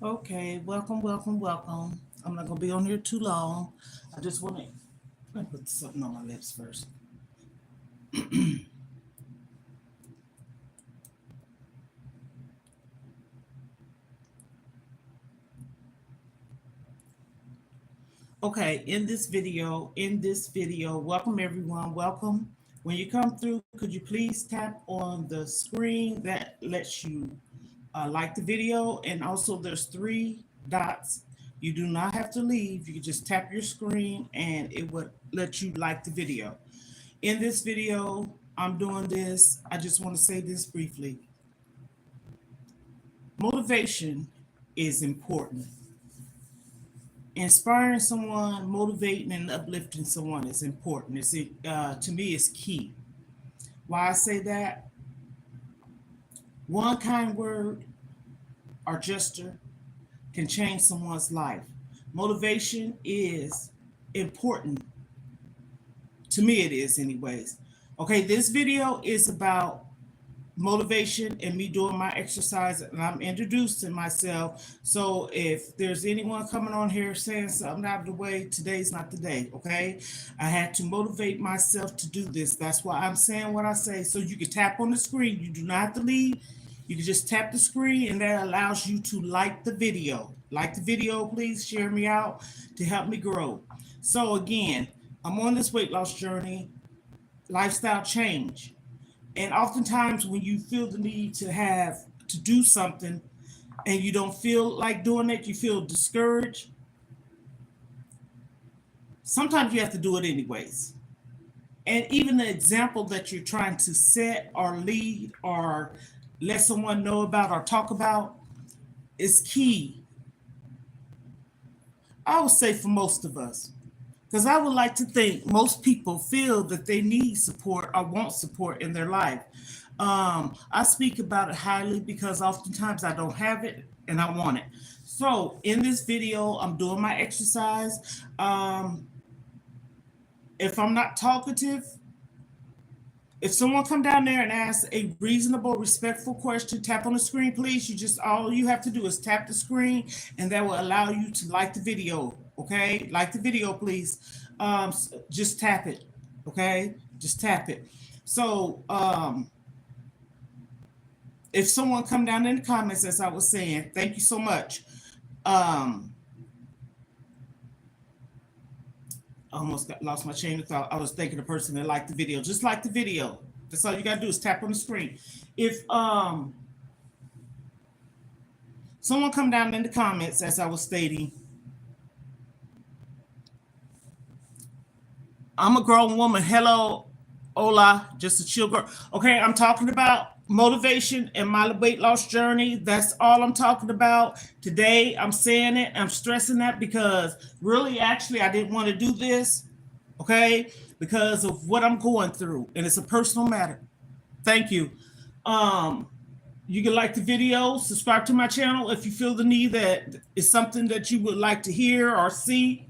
Okay, welcome, welcome, welcome. I'm not gonna be on here too long. I just want to let me put something on my lips first. Okay, in this video, welcome everyone. Welcome. When you come through, could you please tap on the screen that lets you like the video? And also, there's three dots. You do not have to leave. You can just tap your screen, and it would let you like the video. In this video, I'm doing this. I just want to say this briefly. Motivation is important. Inspiring someone, motivating and uplifting someone is important. To me, it's key. Why I say that? One kind word or gesture can change someone's life. Motivation is important. To me, it is, anyways. Okay, this video is about motivation and me doing my exercise, and I'm introducing myself. So if there's anyone coming on here saying something out of the way, today's not the day. Okay, I had to motivate myself to do this. That's why I'm saying what I say. So you can tap on the screen. You do not have to leave. You can just tap the screen, and that allows you to like the video. Like the video, please share me out to help me grow. So again, I'm on this weight loss journey, lifestyle change. And oftentimes, when you feel the need to do something and you don't feel like doing it, you feel discouraged. Sometimes you have to do it anyways. And even the example that you're trying to set or lead or let someone know about or talk about is key, I would say, for most of us. Because I would like to think most people feel that they need support or want support in their life. I speak about it highly because oftentimes I don't have it and I want it. So in this video, I'm doing my exercise. If I'm not talkative, if someone come down there and ask a reasonable, respectful question, tap on the screen, please. All you have to do is tap the screen, and that will allow you to like the video. Okay, like the video, please. Just tap it. Okay, just tap it. So, if someone come down in the comments, as I was saying, thank you so much. I almost lost my chain of thought. I was thinking the person that liked the video. Just like the video. That's all you gotta do is tap on the screen. If someone come down in the comments, as I was stating, I'm a grown woman. Hello, hola, just a chill girl. Okay, I'm talking about motivation and my weight loss journey. That's all I'm talking about today. I'm saying it. I'm stressing that because really, actually, I didn't want to do this. Okay, because of what I'm going through, and it's a personal matter. Thank you. Um, you can like the video, subscribe to my channel if you feel the need that is something that you would like to hear or see.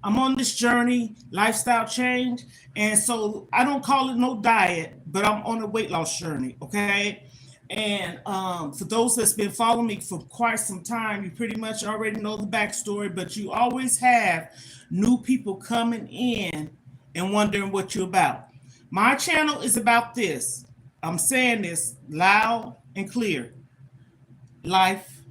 I'm on this journey, lifestyle change, and so I don't call it no diet, but I'm on a weight loss journey, okay? And for those that's been following me for quite some time, you pretty much already know the backstory, but you always have new people coming in and wondering what you're about. My channel is about this. I'm saying this loud and clear. Life,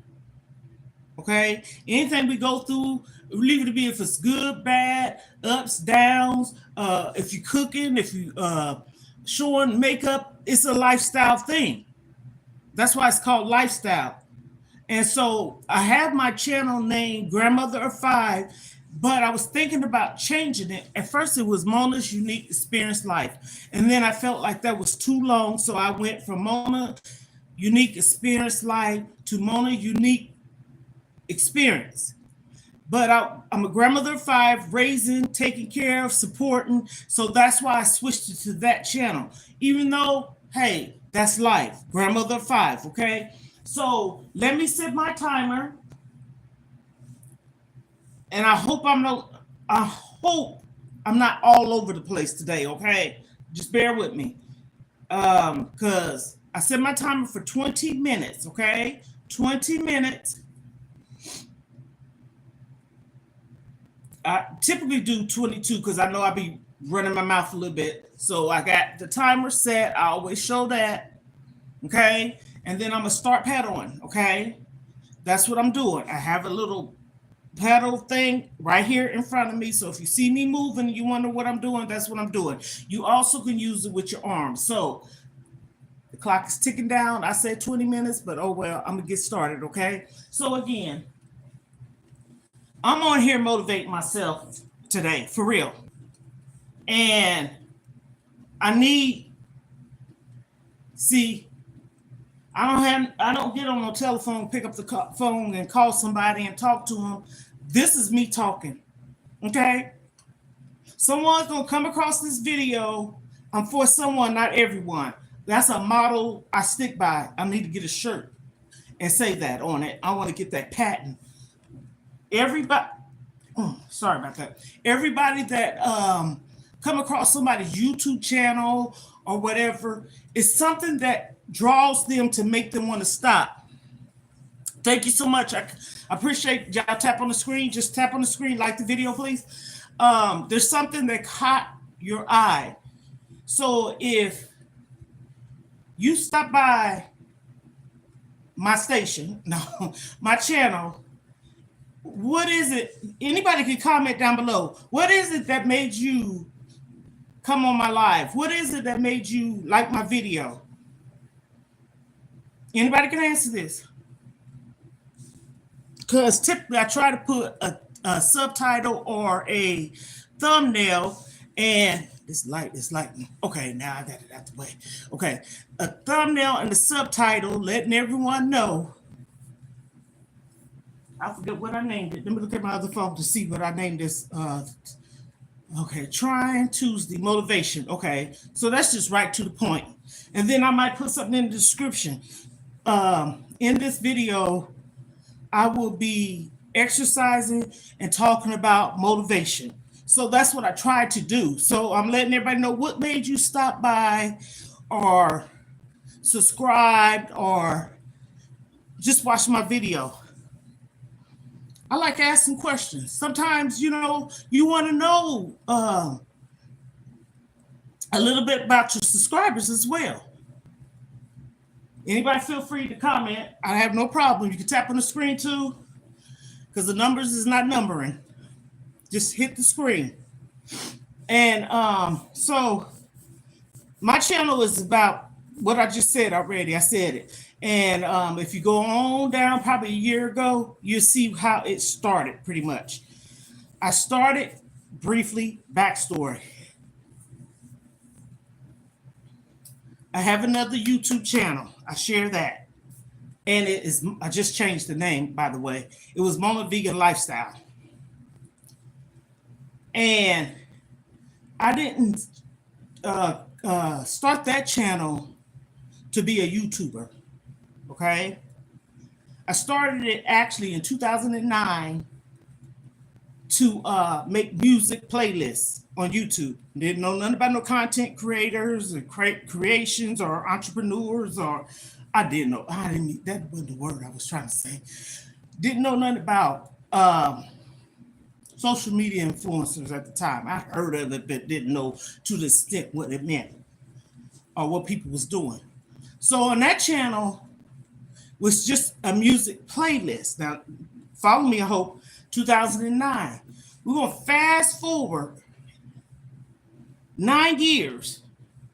okay? Anything we go through, leave it to be if it's good, bad, ups, downs. If you're cooking, if you showing makeup, it's a lifestyle thing. That's why it's called lifestyle. And so I have my channel named Grandmother of Five, but I was thinking about changing it. At first, it was Mona's Unique Experience Life. And then I felt like that was too long. So I went from Mona Unique Experience Life to Mona Unique Experience. But I'm a grandmother of five, raising, taking care of, supporting. So that's why I switched it to that channel. Even though, hey, that's life. Grandmother of five, okay? So let me set my timer. And I hope I'm not all over the place today, okay? Just bear with me. Because I set my timer for 20 minutes, okay? 20 minutes. I typically do 22 because I know I be running my mouth a little bit. So I got the timer set. I always show that. Okay. And then I'm going to start pedaling. Okay. That's what I'm doing. I have a little pedal thing right here in front of me. So if you see me moving, you wonder what I'm doing, that's what I'm doing. You also can use it with your arms. So the clock is ticking down. I said 20 minutes, but oh well, I'm gonna get started, okay? So again, I'm on here motivating myself today, for real. And I need, see, I don't get on no telephone, pick up the phone and call somebody and talk to them. This is me talking, okay? Someone's gonna come across this video. I'm for someone, not everyone. That's a model I stick by. I need to get a shirt and say that on it. I want to get that patent. Everybody, sorry about that. Everybody that come across somebody's YouTube channel or whatever, is something that draws them to make them want to stop. Thank you so much. I appreciate y'all. Tap on the screen. Just tap on the screen, like the video, please. There's something that caught your eye. So if you stop by my station, no, my channel, what is it? Anybody can comment down below. What is it that made you come on my live? What is it that made you like my video? Anybody can answer this. Because typically I try to put a subtitle or a thumbnail, and this light is lightning. Okay, now I got it out the way. Okay, a thumbnail and a subtitle letting everyone know. I forget what I named it. Let me look at my other phone to see what I named this. Okay, Trying Tuesday Motivation. Okay, so that's just right to the point. And then I might put something in the description. In this video, I will be exercising and talking about motivation. So that's what I tried to do. So I'm letting everybody know what made you stop by or subscribe or just watch my video. I like asking questions. Sometimes, you want to know a little bit about your subscribers as well. Anybody feel free to comment. I have no problem. You can tap on the screen too, because the numbers is not numbering. Just hit the screen. And so my channel is about what I just said already. I said it. And if you go on down probably a year ago, you'll see how it started pretty much. I started briefly, backstory. I have another YouTube channel. I share that. And I just changed the name, by the way. It was Mona Vegan Lifestyle. And I didn't start that channel to be a YouTuber. Okay. I started it actually in 2009 to make music playlists on YouTube. Didn't know nothing about no content creators or creations or entrepreneurs, or that wasn't the word I was trying to say. Didn't know nothing about social media influencers at the time. I heard of it, but didn't know to the extent what it meant or what people was doing. So on that channel was just a music playlist. Now, follow me, I hope, 2009. We're going to fast forward 9 years,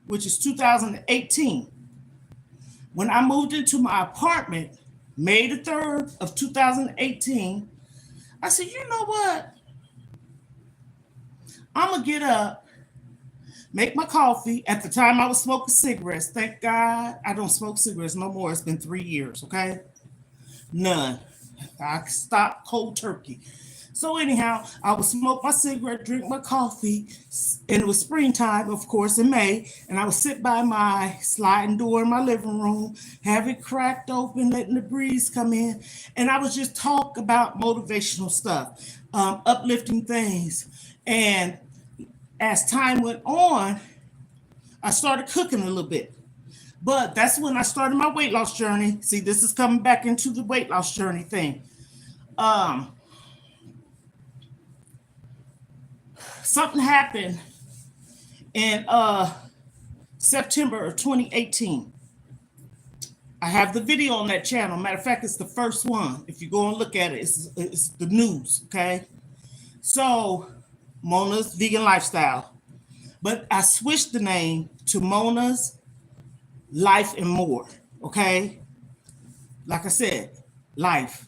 which is 2018. When I moved into my apartment, May the 3rd of 2018, I said, you know what? I'm going to get up, make my coffee. At the time, I was smoking cigarettes. Thank God I don't smoke cigarettes no more. It's been 3 years, okay? None. I stopped cold turkey. So anyhow, I would smoke my cigarette, drink my coffee, and it was springtime, of course, in May, and I would sit by my sliding door in my living room, have it cracked open, letting the breeze come in, and I would just talk about motivational stuff, uplifting things. And as time went on, I started cooking a little bit. But that's when I started my weight loss journey. See, this is coming back into the weight loss journey thing. something happened in September of 2018. I have the video on that channel. Matter of fact, it's the first one. If you go and look at it, it's the news, okay? So, Mona's Vegan Lifestyle. But I switched the name to Mona's Life and More, okay? Like I said, life.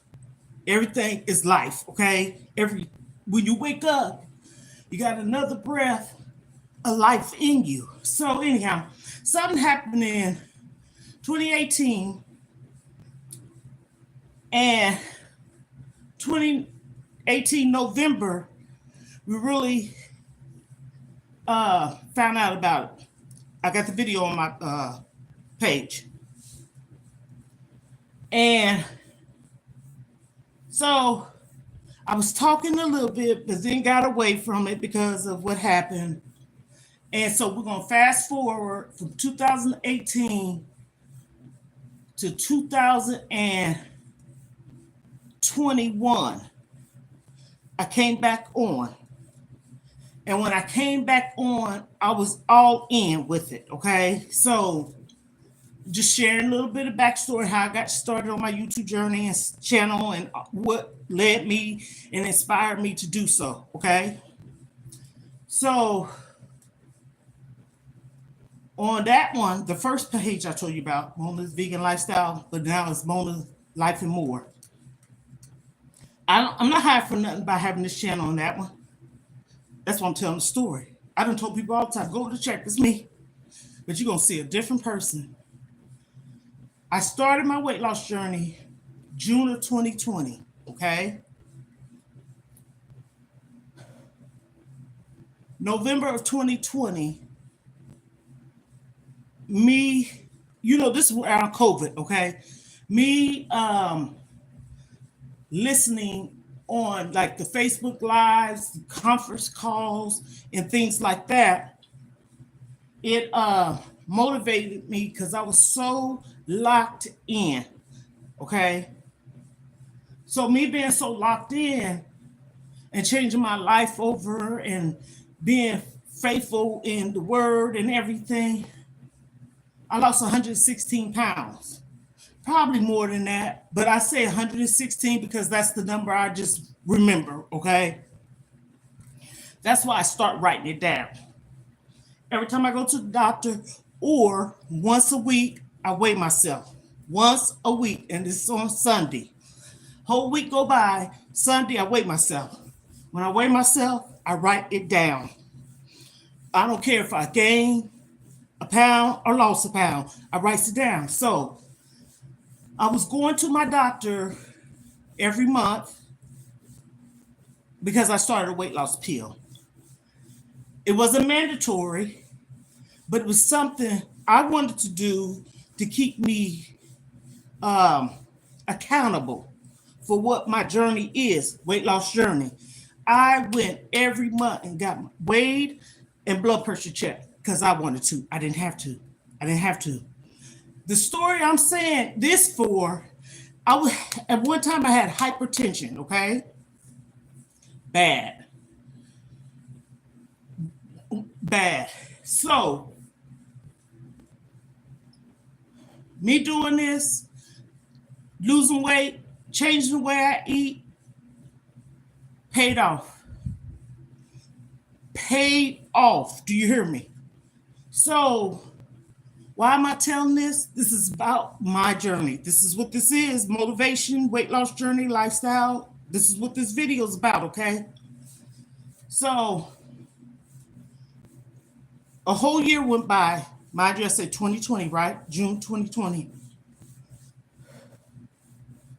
Everything is life, okay? When you wake up, you got another breath of life in you. So anyhow, something happened in 2018 and 2018 November, we really found out about it. I got the video on my page. And so I was talking a little bit, but then got away from it because of what happened. And so we're going to fast forward from 2018 to 2021. I came back on. And when I came back on, I was all in with it, okay? So just sharing a little bit of backstory, how I got started on my YouTube journey and channel and what led me and inspired me to do so, okay? So on that one, the first page I told you about, Mona's Vegan Lifestyle, but now it's Mona's Life and More. I'm not hiding for nothing by having this channel on that one. That's why I'm telling the story. I done told people all the time, go to check, it's me. But you're going to see a different person. I started my weight loss journey June of 2020, okay? November of 2020, me, this is around COVID, okay? Me listening on like the Facebook Lives, the conference calls, and things like that, it motivated me because I was so locked in, okay? So me being so locked in and changing my life over and being faithful in the word and everything, I lost 116 pounds. Probably more than that, but I say 116 because that's the number I just remember, okay? That's why I start writing it down. Every time I go to the doctor or once a week, I weigh myself. Once a week, and it's on Sunday. Whole week go by, Sunday I weigh myself. When I weigh myself, I write it down. I don't care if I gain a pound or lost a pound, I write it down. So I was going to my doctor every month because I started a weight loss pill. It wasn't mandatory, but it was something I wanted to do to keep me accountable for what my journey is, weight loss journey. I went every month and got weighed and blood pressure checked because I wanted to. I didn't have to. The story I'm saying this for, at one time I had hypertension, okay? Bad. So, me doing this, losing weight, changing the way I eat, paid off. Do you hear me? So, why am I telling this? This is about my journey. This is what this is. Motivation, weight loss journey, lifestyle. This is what this video is about, okay? So, a whole year went by. Mind you, I said 2020, right? June 2020.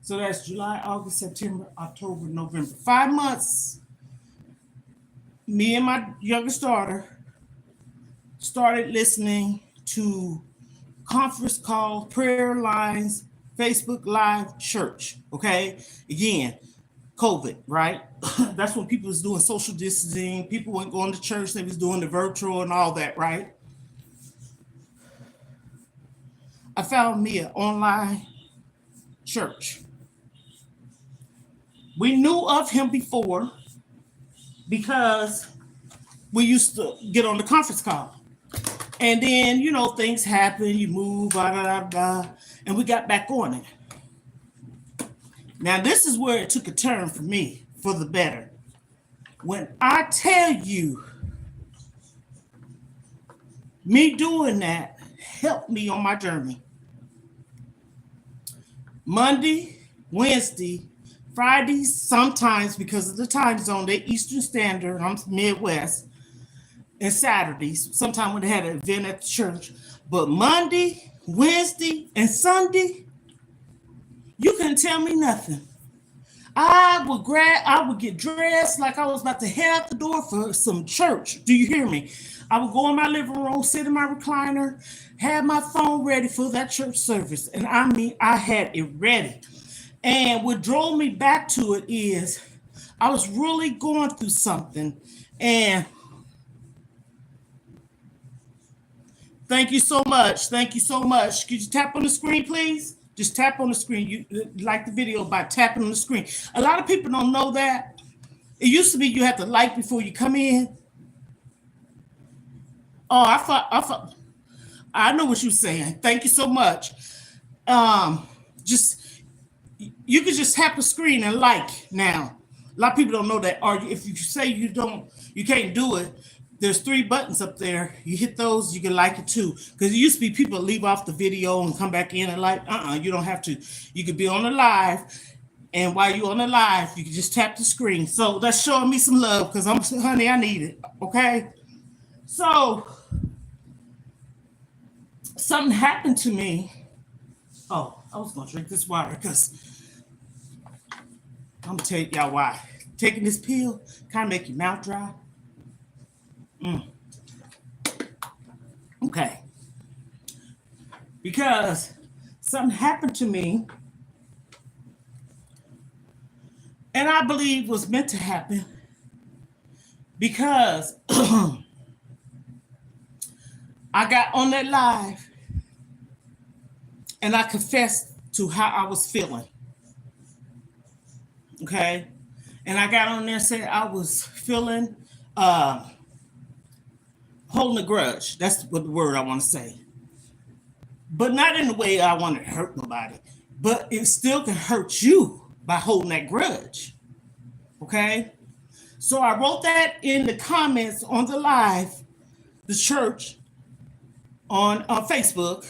So that's July, August, September, October, November. 5 months. Me and my youngest daughter started listening to conference calls, prayer lines, Facebook Live, church, okay? Again, COVID, right? That's when people was doing social distancing. People weren't going to church. They was doing the virtual and all that, right? I found me an online church. We knew of him before because we used to get on the conference call. And then, you know, things happen, you move, blah, blah, blah, blah, and we got back on it. Now, this is where it took a turn for me for the better. When I tell you, me doing that helped me on my journey. Monday, Wednesday, Fridays, sometimes because of the time zone, they're Eastern Standard, I'm Midwest, and Saturdays, sometimes when they had an event at the church. But Monday, Wednesday, and Sunday, you couldn't tell me nothing. I would get dressed like I was about to head out the door for some church. Do you hear me? I would go in my living room, sit in my recliner, have my phone ready for that church service. And I mean, I had it ready. And what drove me back to it is I was really going through something. And thank you so much. Thank you so much. Could you tap on the screen, please? Just tap on the screen. You like the video by tapping on the screen. A lot of people don't know that. It used to be you had to like before you come in. Oh, I know what you're saying. Thank you so much. Just you can just tap the screen and like now. A lot of people don't know that. Or if you say you can't do it, there's 3 buttons up there. You hit those, you can like it too. Because it used to be people leave off the video and come back in and like, you don't have to. You could be on the live, and while you're on the live, you can just tap the screen. So that's showing me some love because honey, I need it. Okay. So something happened to me. Oh, I was gonna drink this water because I'm gonna tell y'all why. Taking this pill kind of make your mouth dry. Okay. Because something happened to me, and I believe was meant to happen because I got on that live and I confessed to how I was feeling. Okay. And I got on there and said I was feeling holding a grudge. That's what the word I want to say. But not in the way I want to hurt nobody. But it still can hurt you by holding that grudge. Okay? So I wrote that in the comments on the live, the church, on Facebook.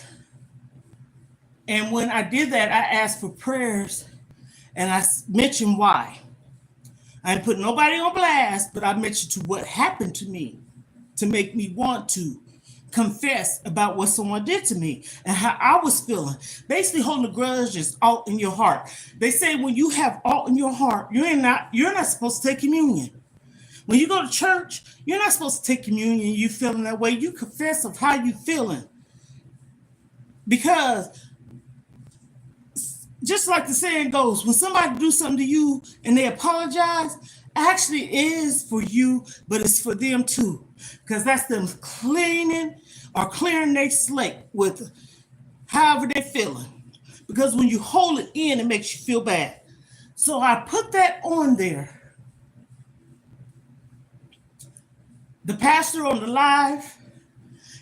And when I did that, I asked for prayers and I mentioned why. I didn't put nobody on blast, but I mentioned to what happened to me to make me want to confess about what someone did to me and how I was feeling. Basically, holding a grudge is out in your heart. They say when you have out in your heart, you're not supposed to take communion. When you go to church, you're not supposed to take communion. You feeling that way. You confess of how you feeling. Because just like the saying goes, when somebody do something to you and they apologize, actually it is for you, but it's for them too. Because that's them clearing their slate with however they're feeling. Because when you hold it in, it makes you feel bad. So I put that on there. The pastor on the live,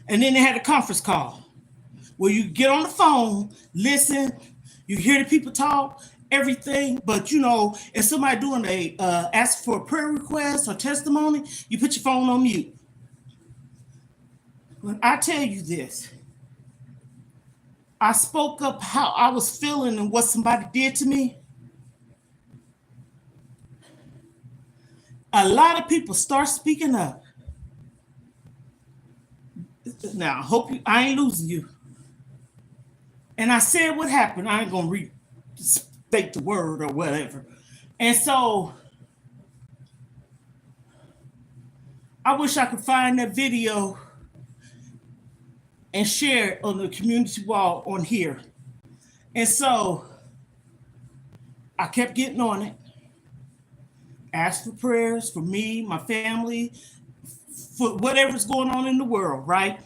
and then they had a conference call where you get on the phone, listen, you hear the people talk, everything. But you know, if somebody doing ask for a prayer request or testimony, you put your phone on mute. When I tell you this, I spoke up how I was feeling and what somebody did to me. A lot of people start speaking up. Now, I ain't losing you. And I said what happened. I ain't gonna restate the word or whatever. And so I wish I could find that video and share it on the community wall on here. And so I kept getting on it, asked for prayers for me, my family, for whatever's going on in the world, right?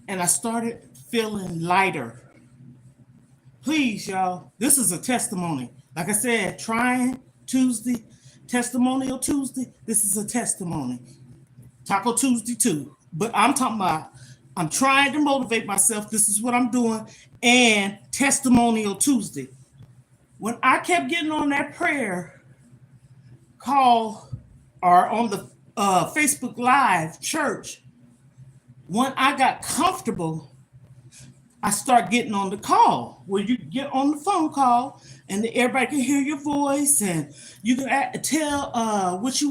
And I started feeling lighter. Please, y'all, this is a testimony. Like I said, trying Tuesday, Testimonial Tuesday, this is a testimony. Taco Tuesday too. But I'm talking about, I'm trying to motivate myself. This is what I'm doing. And Testimonial Tuesday. When I kept getting on that prayer call or on the Facebook Live church, when I got comfortable, I start getting on the call where you get on the phone call and everybody can hear your voice and you can tell what you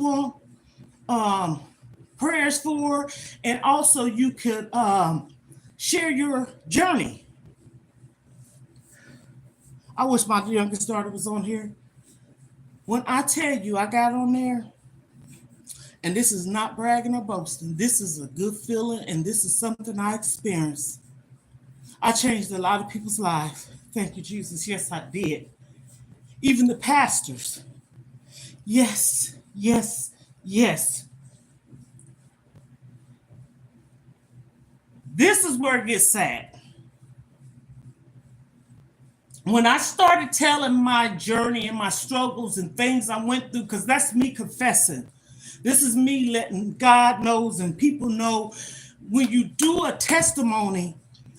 want prayers for, and also you could share your journey. I wish my youngest daughter was on here. When I tell you I got on there, and this is not bragging or boasting, this is a good feeling, and this is something I experienced. I changed a lot of people's lives. Thank you, Jesus. Yes, I did. Even the pastors. Yes, yes, yes. This is where it gets sad. When I started telling my journey and my struggles and things I went through, because that's me confessing. This is me letting God knows and people know when you do a testimony,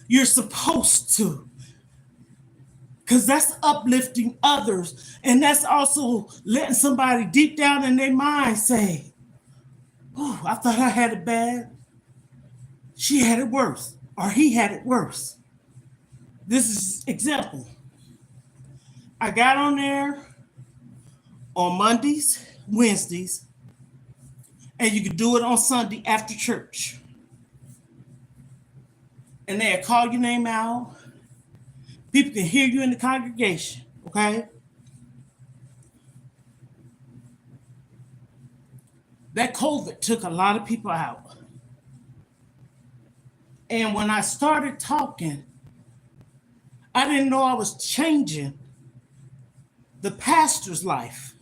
you're supposed to. Because that's uplifting others. And that's also letting somebody deep down in their mind say, oh, I thought I had it bad. She had it worse, or he had it worse. This is example. I got on there on Mondays, Wednesdays, and you could do it on Sunday after church. And they'll call your name out. People can hear you in the congregation, okay? That COVID took a lot of people out. And when I started talking, I didn't know I was changing the pastor's life.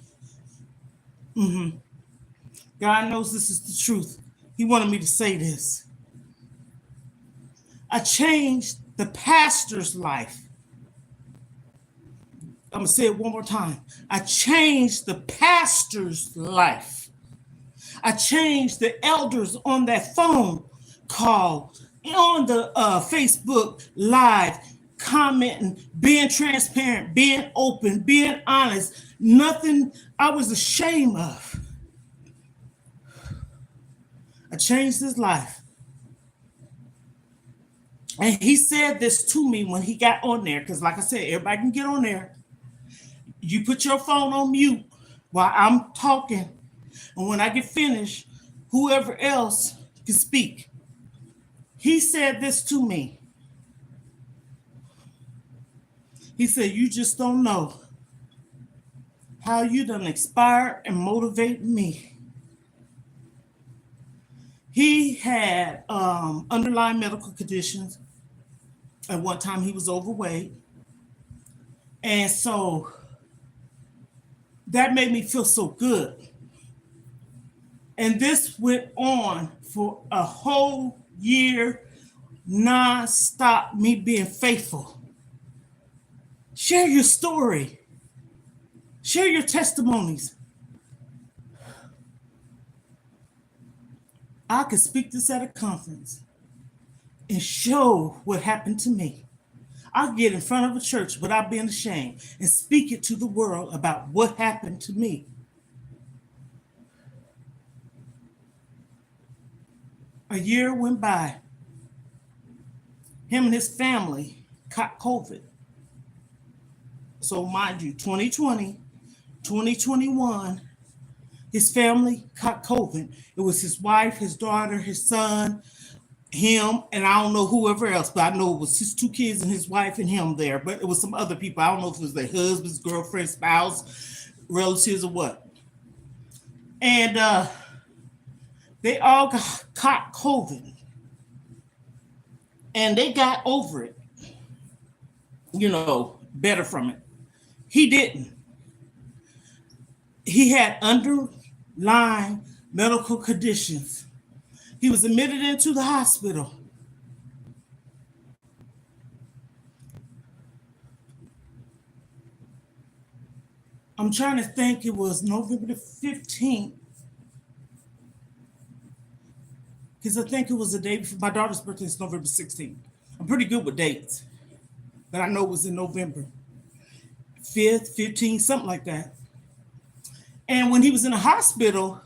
God knows this is the truth. He wanted me to say this. I changed the pastor's life. I'm going to say it one more time. I changed the pastor's life. I changed the elders on that phone call, on the Facebook Live, commenting, being transparent, being open, being honest. Nothing I was ashamed of. I changed his life. And he said this to me when he got on there, because like I said, everybody can get on there. You put your phone on mute while I'm talking. And when I get finished, whoever else can speak. He said this to me. He said, you just don't know how you done inspired and motivate me. He had underlying medical conditions. At one time, he was overweight. And so that made me feel so good. And this went on for a whole year, non-stop, me being faithful. Share your story. Share your testimonies. I could speak this at a conference and show what happened to me. I'll get in front of a church without being ashamed and speak it to the world about what happened to me. A year went by. Him and his family caught COVID. So mind you, 2020, 2021, his family caught COVID. It was his wife, his daughter, his son, him, and I don't know whoever else, but I know it was his 2 kids and his wife and him there. But it was some other people. I don't know if it was their husbands, girlfriend, spouse, relatives, or what. And they all caught COVID. And they got over it, better from it. He didn't. He had underlying medical conditions. He was admitted into the hospital. I'm trying to think, it was November the 15th, because I think it was the day before my daughter's birthday is November 16th. I'm pretty good with dates, but I know it was in November 5th, 15th, something like that. And when he was in the hospital,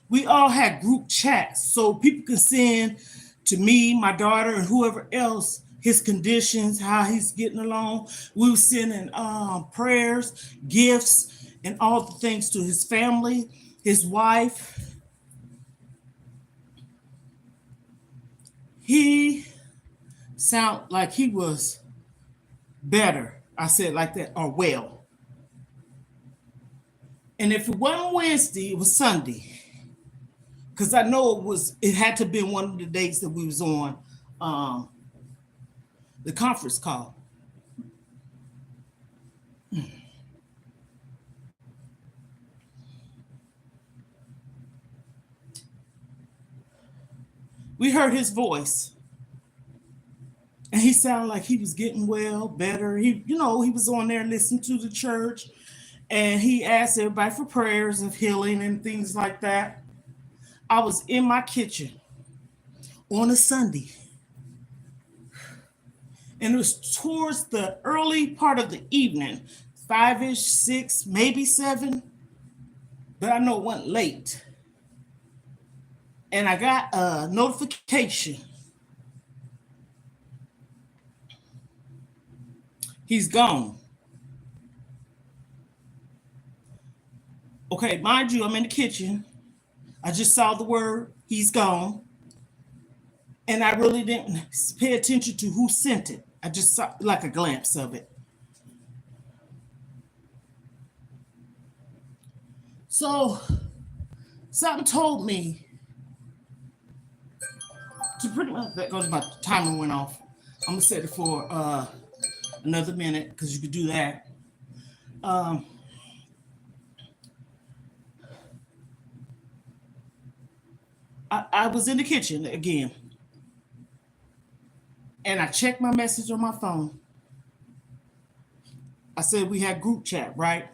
we all had group chats so people can send to me, my daughter, and whoever else his conditions, how he's getting along. We were sending prayers, gifts, and all the things to his family, his wife. He sounded like he was better. I said like that, or well. And if it wasn't Wednesday, it was Sunday. Because I know it had to have been one of the days that we was on the conference call. We heard his voice. And he sounded like he was getting well, better. He was on there listening to the church. And he asked everybody for prayers of healing and things like that. I was in my kitchen on a Sunday. And it was towards the early part of the evening, 5-ish, 6, maybe 7. But I know it wasn't late. And I got a notification. He's gone. Okay, mind you, I'm in the kitchen. I just saw the word, he's gone. And I really didn't pay attention to who sent it. I just saw like a glimpse of it. So something told me to pretty much, that goes, my timer went off. I'm gonna set it for another minute because you could do that. I was in the kitchen again, and I checked my message on my phone. I said we had group chat, right?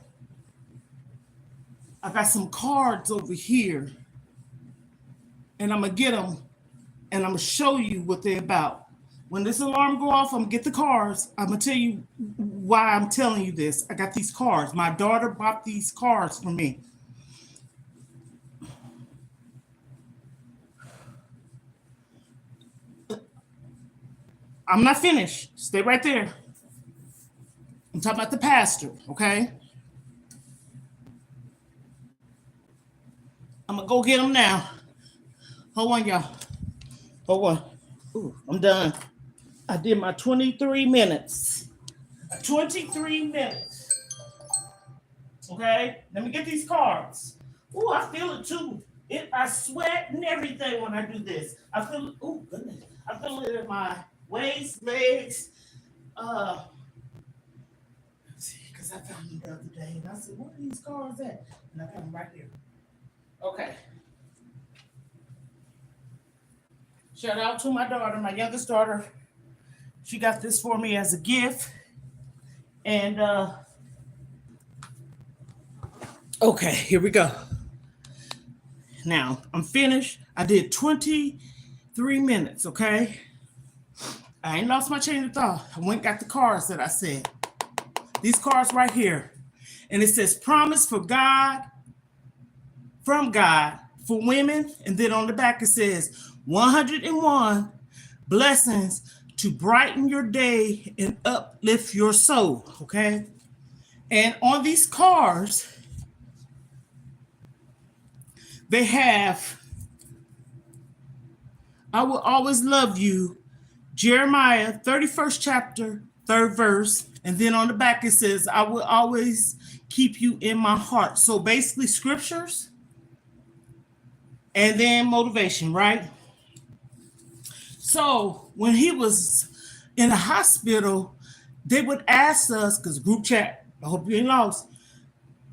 I got some cards over here, and I'm gonna get them, and I'm gonna show you what they're about. When this alarm go off, I'm gonna get the cards. I'm gonna tell you why I'm telling you this. I got these cards. My daughter bought these cards for me. I'm not finished. Stay right there. I'm talking about the pastor, okay? I'm gonna go get them now. Hold on, y'all. Hold on. Ooh, I'm done. I did my 23 minutes. 23 minutes. Okay? Let me get these cards. Ooh, I feel it too. I sweat and everything when I do this. I feel, oh goodness. I feel it in my waist, legs. Because I found them the other day and I said, where are these cards at? And I got them right here. Okay. Shout out to my daughter, my youngest daughter. She got this for me as a gift. And okay, here we go. Now, I'm finished. I did 23 minutes, okay? I ain't lost my chain of thought. I went and got the cards that I said. These cards right here. And it says promise for God, from God, for women. And then on the back it says 101 blessings to brighten your day and uplift your soul, okay? And on these cards, they have, I will always love you, Jeremiah 31st chapter, 3rd verse. And then on the back it says, I will always keep you in my heart. So basically scriptures and then motivation, right? So when he was in the hospital, they would ask us, because group chat, I hope you ain't lost,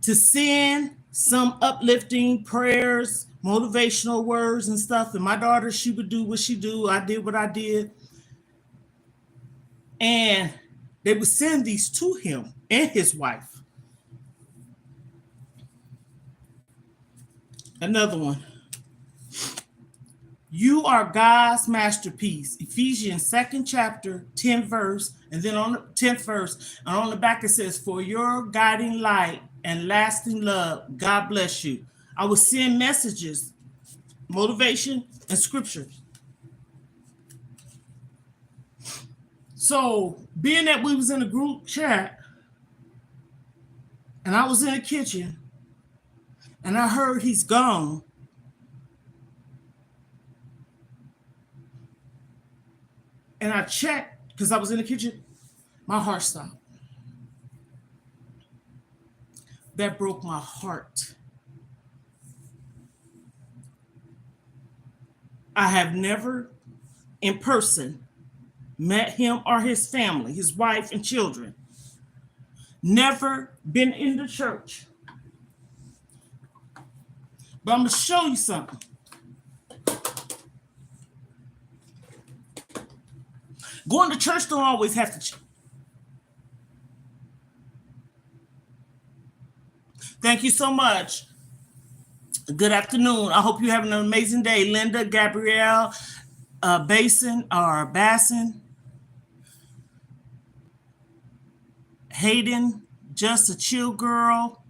to send some uplifting prayers, motivational words and stuff. And my daughter, she would do what she do. I did what I did. And they would send these to him and his wife. Another one. You are God's masterpiece. Ephesians 2nd chapter, 10th verse, and then on the 10th verse, and on the back it says, for your guiding light and lasting love, God bless you. I was seeing messages, motivation, and scriptures. So being that we was in a group chat, and I was in the kitchen, and I heard he's gone, and I checked because I was in the kitchen, my heart stopped. That broke my heart. I have never in person met him or his family, his wife and children. Never been in the church. But I'm going to show you something. Going to church don't always have to. Thank you so much. Good afternoon. I hope you're having an amazing day. Linda, Gabrielle, Basson, Hayden, Just a Chill Girl.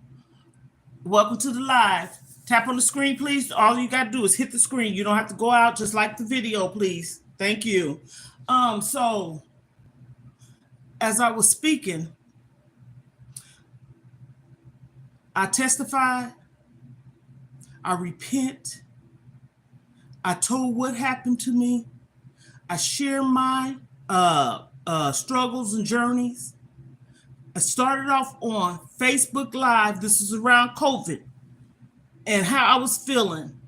Welcome to the live. Tap on the screen, please. All you got to do is hit the screen. You don't have to go out. Just like the video, please. Thank you. So as I was speaking, I testify, I repent, I told what happened to me, I share my struggles and journeys. I started off on Facebook Live. This is around COVID and how I was feeling.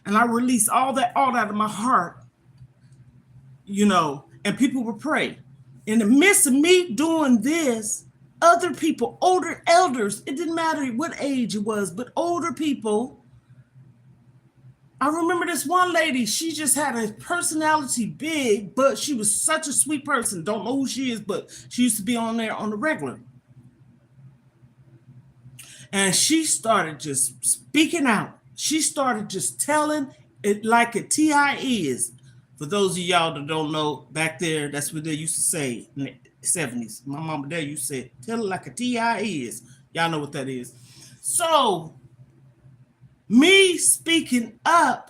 And I released all that out of my heart, and people would pray. In the midst of me doing this, other people, older elders, it didn't matter what age it was, but older people. I remember this one lady, she just had a personality big, but she was such a sweet person. Don't know who she is, but she used to be on there on the regular. And she started just speaking out. She started just telling it like a TI is. For those of y'all that don't know, back there, that's what they used to say in the 70s. My mama there used to say, tell it like a TI is. Y'all know what that is. So, me speaking up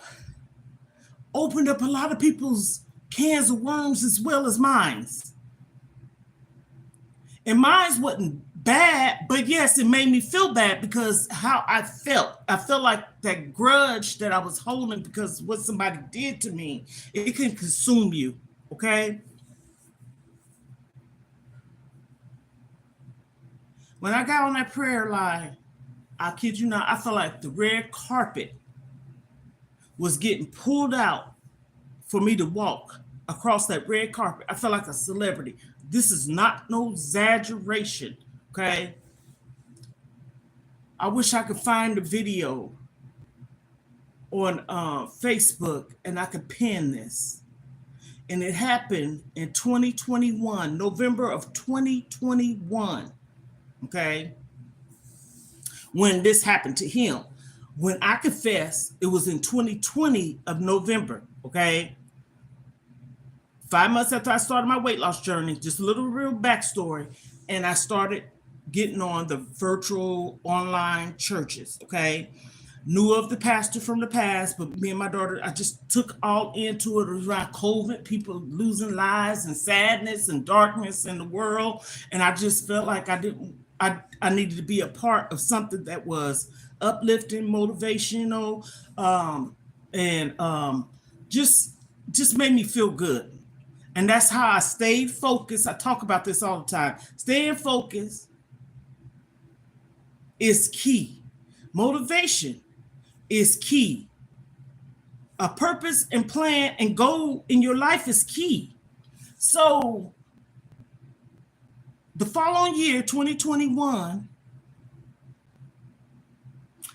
opened up a lot of people's cans of worms as well as mine. And mine wasn't bad, but yes, it made me feel bad because how I felt. I felt like that grudge that I was holding because what somebody did to me, it can consume you, okay? When I got on that prayer line, I kid you not, I felt like the red carpet was getting pulled out for me to walk across that red carpet. I felt like a celebrity. This is not no exaggeration, okay? I wish I could find the video on Facebook and I could pin this. And it happened in 2021, November of 2021, okay? When this happened to him. When I confess, it was in 2020 of November, okay? 5 months after I started my weight loss journey, just a little real backstory, and I started getting on the virtual online churches, okay? Knew of the pastor from the past, but me and my daughter, I just took all into it. It was around COVID, people losing lives and sadness and darkness in the world, and I just felt like I needed to be a part of something that was uplifting, motivational, and just made me feel good. And that's how I stayed focused. I talk about this all the time. Staying focused is key. Motivation is key. A purpose and plan and goal in your life is key. So the following year, 2021,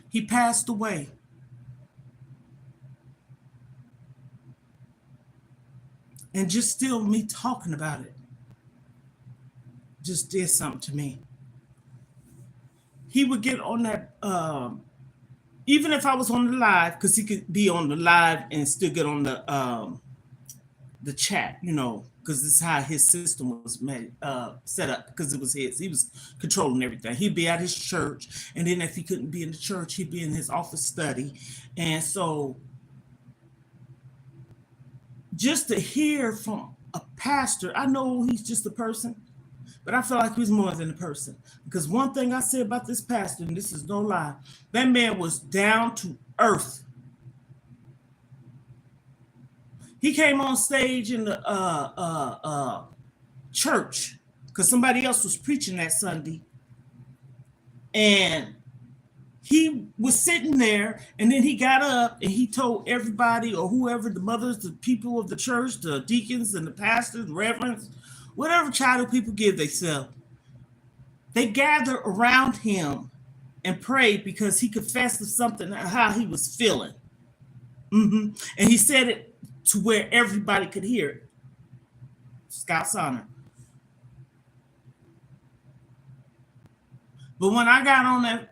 he passed away. And just still me talking about it just did something to me. He would get on that even if I was on the live, because he could be on the live and still get on the chat, because this is how his system was made, set up, because it was his. He was controlling everything. He'd be at his church, and then if he couldn't be in the church, he'd be in his office study. And so just to hear from a pastor, I know he's just a person, but I feel like he's more than a person. Because one thing I say about this pastor, and this is no lie, that man was down to earth. He came on stage in the church because somebody else was preaching that Sunday. And he was sitting there, and then he got up and he told everybody, or whoever, the mothers, the people of the church, the deacons and the pastors, the reverends, whatever title people give themselves, they gathered around him and prayed because he confessed to something, how he was feeling. And he said it to where everybody could hear it. Scott Sonner. But when I got on that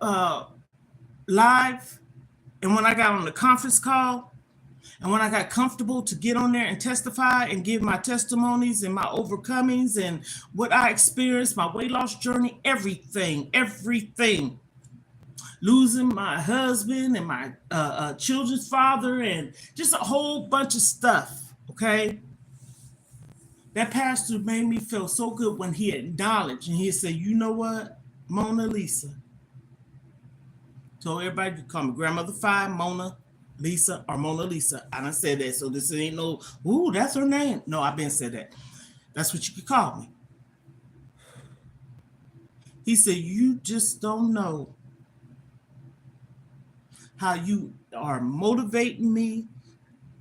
live, and when I got on the conference call, and when I got comfortable to get on there and testify and give my testimonies and my overcomings and what I experienced, my weight loss journey, everything, losing my husband and my children's father and just a whole bunch of stuff, okay? That pastor made me feel so good when he acknowledged, and he said, you know what, Mona Lisa. Told everybody to call me Grandmother Five, Mona Lisa, or Mona Lisa. I done said that, so this ain't no, ooh, that's her name. No, I've been said that. That's what you could call me. He said, you just don't know how you are motivating me,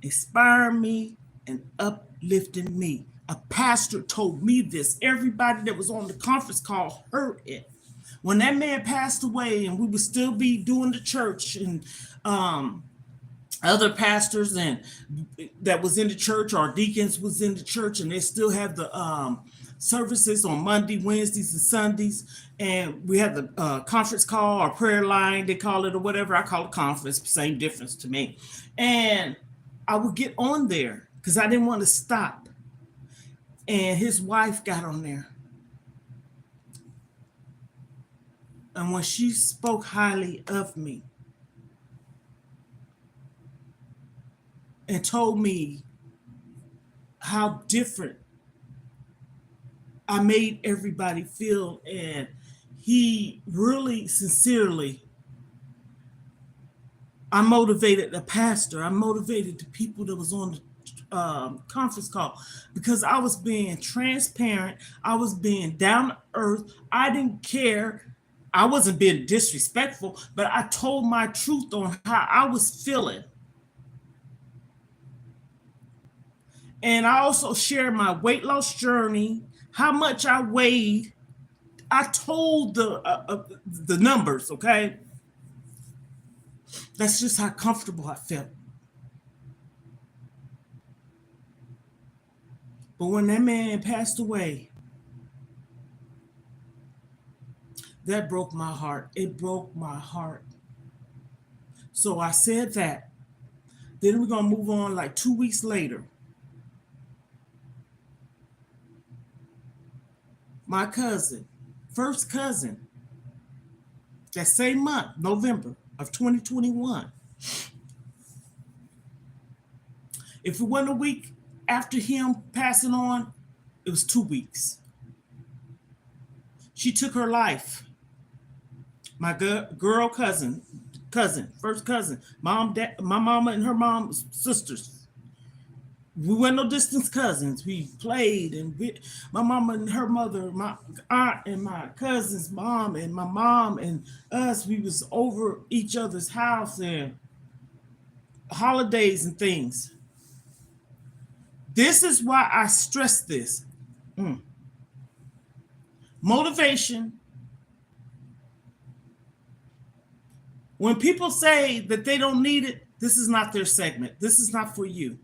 inspiring me, and uplifting me. A pastor told me this. Everybody that was on the conference call heard it. When that man passed away, and we would still be doing the church, and other pastors and that was in the church, or deacons was in the church, and they still have the services on Monday, Wednesdays, and Sundays. And we have the conference call or prayer line, they call it, or whatever. I call it conference, same difference to me. And I would get on there because I didn't want to stop. And his wife got on there. And when she spoke highly of me and told me how different I made everybody feel, and he really sincerely, I motivated the pastor, I motivated the people that was on the conference call, because I was being transparent, I was being down to earth, I didn't care. I wasn't being disrespectful, but I told my truth on how I was feeling. And I also shared my weight loss journey, how much I weighed. I told the numbers, okay? That's just how comfortable I felt. But when that man passed away, that broke my heart. It broke my heart. So I said that. Then we're going to move on like 2 weeks later. My cousin, first cousin, that same month, November of 2021. If it wasn't a week after him passing on, it was 2 weeks. She took her life. My girl cousin, first cousin, mom, dad, my mama and her mom's sisters. We weren't no distant cousins. We played, and my mama and her mother, my aunt and my cousin's mom, and my mom and us, we was over each other's house and holidays and things. This is why I stress this. Motivation. When people say that they don't need it, this is not their segment. This is not for you.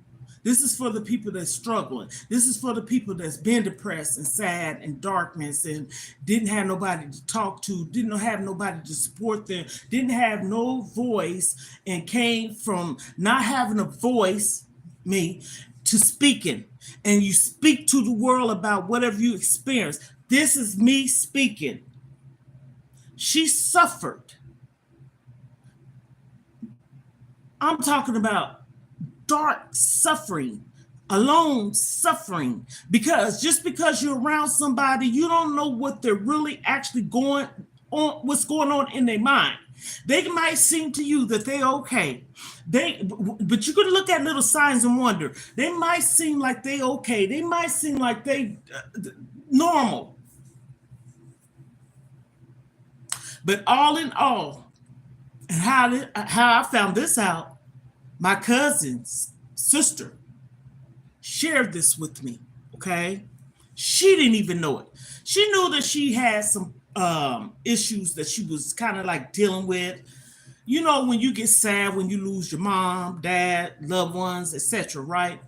This is for the people that's struggling. This is for the people that's been depressed and sad and darkness and didn't have nobody to talk to, didn't have nobody to support them, didn't have no voice, and came from not having a voice, me, to speaking. And you speak to the world about whatever you experience. This is me speaking. She suffered. I'm talking about dark suffering, alone suffering, because just because you're around somebody, you don't know what they're really actually going on, what's going on in their mind. They might seem to you that they're okay. But you could look at little signs and wonder. They might seem like they okay. They might seem like they normal. But all in all, and how I found this out, my cousin's sister shared this with me. Okay, she didn't even know it. She knew that she had some issues that she was kind of like dealing with. You know, when you get sad, when you lose your mom, dad, loved ones, etc., right?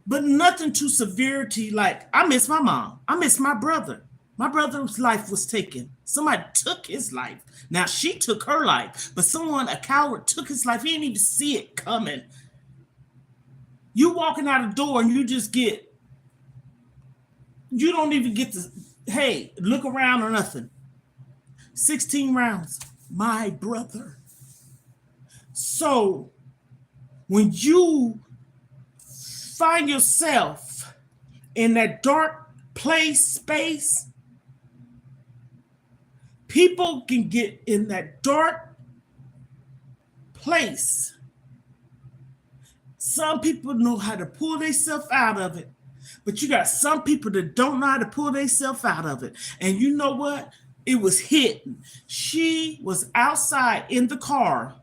But nothing to severity like I miss my mom. I miss my brother. My brother's life was taken. Somebody took his life. Now she took her life, but someone, a coward, took his life. He didn't even see it coming. You walking out the door and you don't even get to, hey, look around or nothing. 16 rounds. My brother. So when you find yourself in that dark place, space, people can get in that dark place. Some people know how to pull themselves out of it, but you got some people that don't know how to pull themselves out of it. And you know what? It was hidden. She was outside in the car.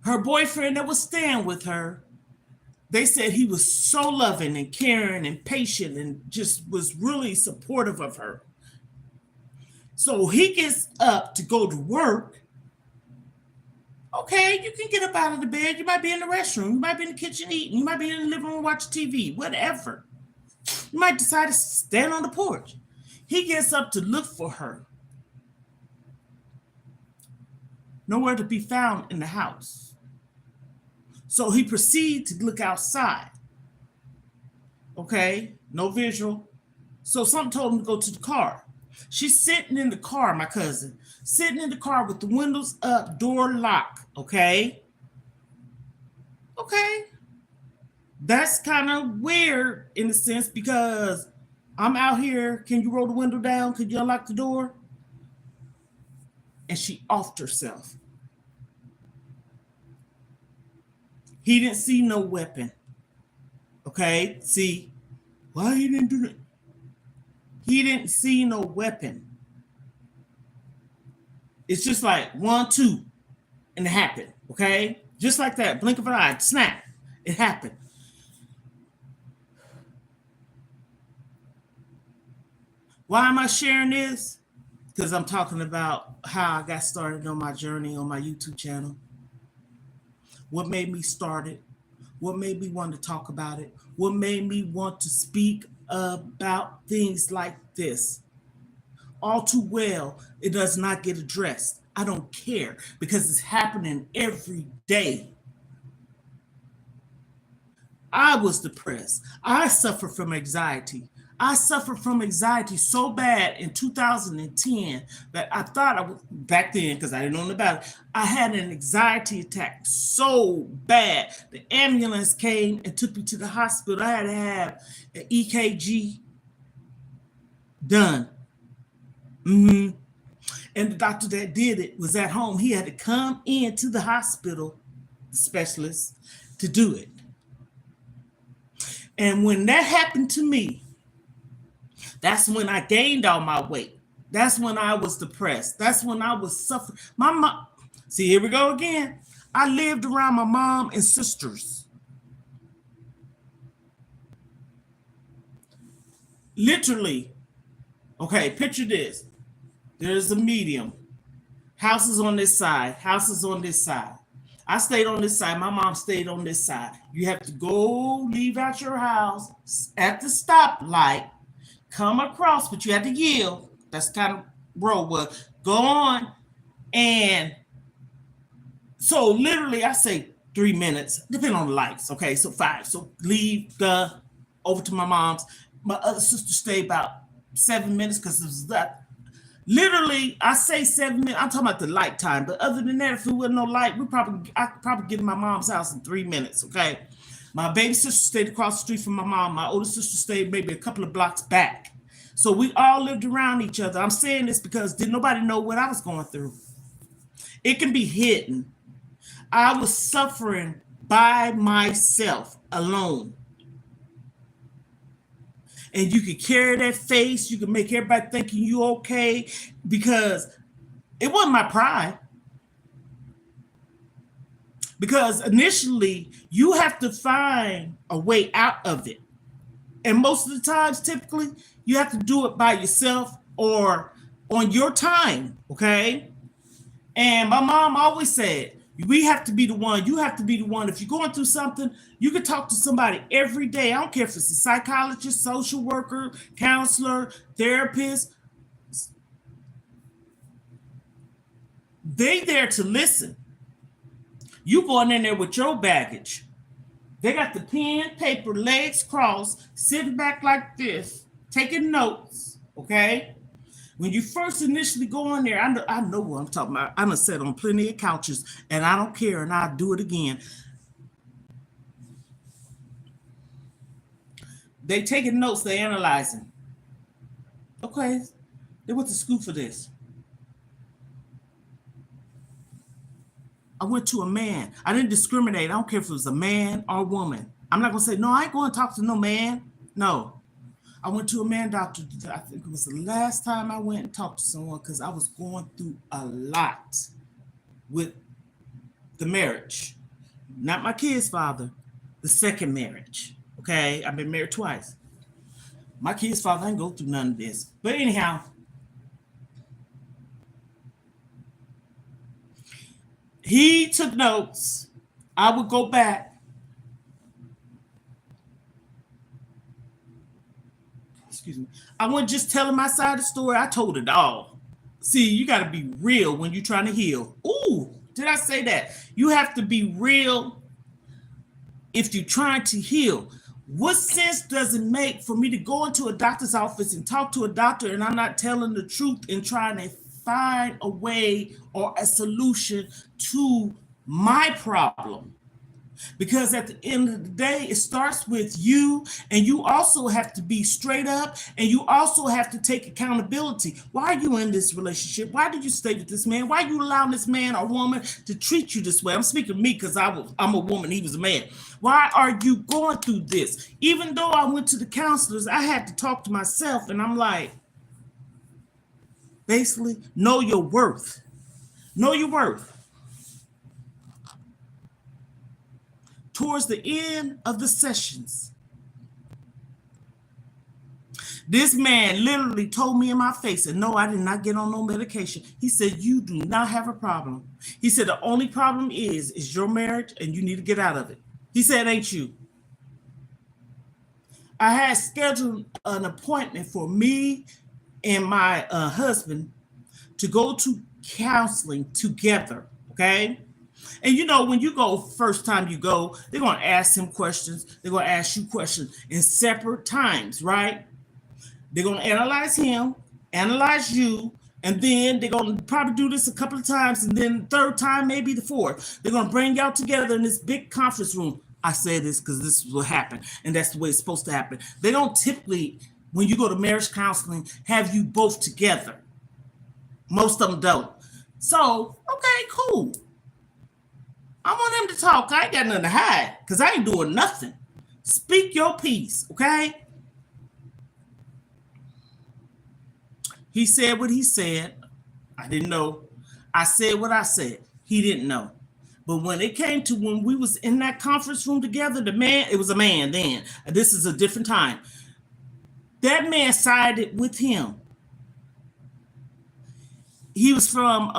Her boyfriend that was staying with her, they said he was so loving and caring and patient and just was really supportive of her. So he gets up to go to work. Okay, you can get up out of the bed. You might be in the restroom. You might be in the kitchen eating. You might be in the living room watching TV, whatever. You might decide to stand on the porch. He gets up to look for her. Nowhere to be found in the house. So he proceeds to look outside. Okay, no visual. So something told him to go to the car. She's sitting in the car, my cousin, sitting in the car with the windows up, door locked. Okay. That's kind of weird in a sense because I'm out here. Can you roll the window down? Could you unlock the door? And she offed herself. He didn't see no weapon. Okay. See, why he didn't do that? He didn't see no weapon. It's just like 1, 2, and it happened. Okay? Just like that. Blink of an eye. Snap. It happened. Why am I sharing this? Because I'm talking about how I got started on my journey on my YouTube channel. What made me start it? What made me want to talk about it? What made me want to speak about things like this? All too well, it does not get addressed. I don't care because it's happening every day. I was depressed. I suffer from anxiety. I suffered from anxiety so bad in 2010 that I thought I was back then because I didn't know about it. I had an anxiety attack so bad. The ambulance came and took me to the hospital. I had to have an EKG done. And the doctor that did it was at home. He had to come into the hospital, the specialist, to do it. And when that happened to me, that's when I gained all my weight. That's when I was depressed. That's when I was suffering. My mom, see, here we go again. I lived around my mom and sisters. Literally. Okay, picture this. There's a medium. Houses on this side, houses on this side. I stayed on this side. My mom stayed on this side. You have to go leave out your house at the stoplight, come across, but you had to yield. That's kind of road was. Go on. And so literally I say 3 minutes, depending on the lights. Okay, so 5. So leave the over to my mom's. My other sister stayed about 7 minutes because it was that. Literally, I say 7 minutes. I'm talking about the light time, but other than that, if it wasn't no light, I could probably get to my mom's house in 3 minutes. Okay, my baby sister stayed across the street from my mom. My older sister stayed maybe a couple of blocks back. So we all lived around each other. I'm saying this because didn't nobody know what I was going through. It can be hidden. I was suffering by myself alone. And you could carry that face. You could make everybody thinking you okay because it wasn't my pride. Because initially you have to find a way out of it. And most of the times, typically, you have to do it by yourself or on your time, okay? And my mom always said, we have to be the one. You have to be the one. If you're going through something, you can talk to somebody every day. I don't care if it's a psychologist, social worker, counselor, therapist. They there to listen. You going in there with your baggage. They got the pen, paper, legs crossed, sitting back like this, taking notes, okay? When you first initially go in there, I know what I'm talking about. I done sat on plenty of couches, and I don't care, and I'll do it again. They taking notes, they analyzing. Okay, they went to school for this. I went to a man. I didn't discriminate. I don't care if it was a man or a woman. I'm not going to say, no, I ain't going to talk to no man. No. I went to a man doctor. I think it was the last time I went and talked to someone because I was going through a lot with the marriage. Not my kid's father, the second marriage. Okay, I've been married twice. My kid's father didn't go through none of this. But anyhow, he took notes. I would go back. Excuse me. I wasn't just telling my side of the story. I told it all. See, you got to be real when you're trying to heal. Ooh, did I say that? You have to be real if you're trying to heal. What sense does it make for me to go into a doctor's office and talk to a doctor and I'm not telling the truth and trying to find a way or a solution to my problem? Because at the end of the day, it starts with you, and you also have to be straight up, and you also have to take accountability. Why are you in this relationship? Why did you stay with this man? Why are you allowing this man or woman to treat you this way? I'm speaking of me because I'm a woman, he was a man. Why are you going through this? Even though I went to the counselors, I had to talk to myself, and I'm like, basically, know your worth. Know your worth. Towards the end of the sessions, this man literally told me in my face, and no, I did not get on no medication. He said, you do not have a problem. He said, the only problem is your marriage, and you need to get out of it. He said, ain't you? I had scheduled an appointment for me and my husband to go to counseling together, okay? And you know, when you go first time you go, they're going to ask him questions. They're going to ask you questions in separate times, right? They're going to analyze him, analyze you, and then they're going to probably do this a couple of times. And then the third time, maybe the fourth, they're going to bring y'all together in this big conference room. I say this because this is what happened, and that's the way it's supposed to happen. They don't typically, when you go to marriage counseling, have you both together. Most of them don't. So, okay, cool. I want him to talk. I ain't got nothing to hide because I ain't doing nothing. Speak your piece, okay? He said what he said. I didn't know. I said what I said. He didn't know. But when it came to when we was in that conference room together, the man, it was a man then. This is a different time. That man sided with him. He was from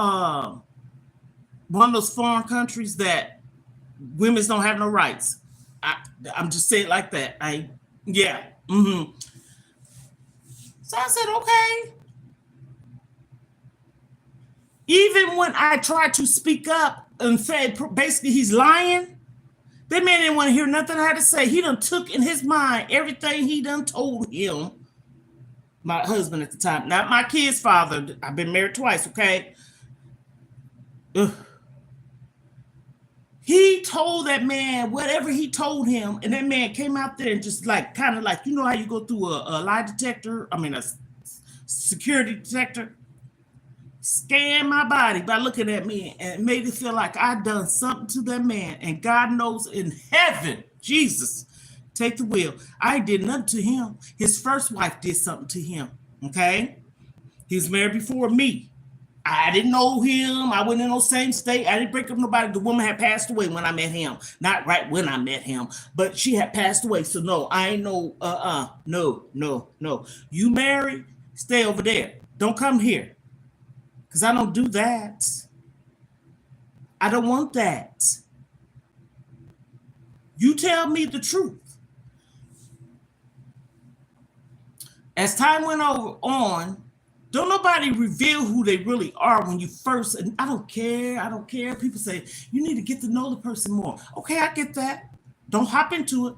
one of those foreign countries that women don't have no rights. I'm just saying it like that. Yeah. Mm-hmm. So I said, okay. Even when I tried to speak up and say basically he's lying, that man didn't want to hear nothing I had to say. He done took in his mind everything he done told him, my husband at the time, not my kid's father. I've been married twice, okay? Ugh. He told that man whatever he told him, and that man came out there and just like, kind of like, you know how you go through a lie detector? I mean, a security detector? Scanned my body by looking at me and made it feel like I'd done something to that man. And God knows in heaven, Jesus, take the wheel. I did nothing to him. His first wife did something to him. Okay? He was married before me. I didn't know him. I wasn't in no same state. I didn't break up nobody. The woman had passed away when I met him. Not right when I met him, but she had passed away. So no, I ain't no, no. You married, stay over there. Don't come here. Because I don't do that. I don't want that. You tell me the truth. As time went on, don't nobody reveal who they really are when you first, and I don't care. People say, you need to get to know the person more. Okay, I get that. Don't hop into it.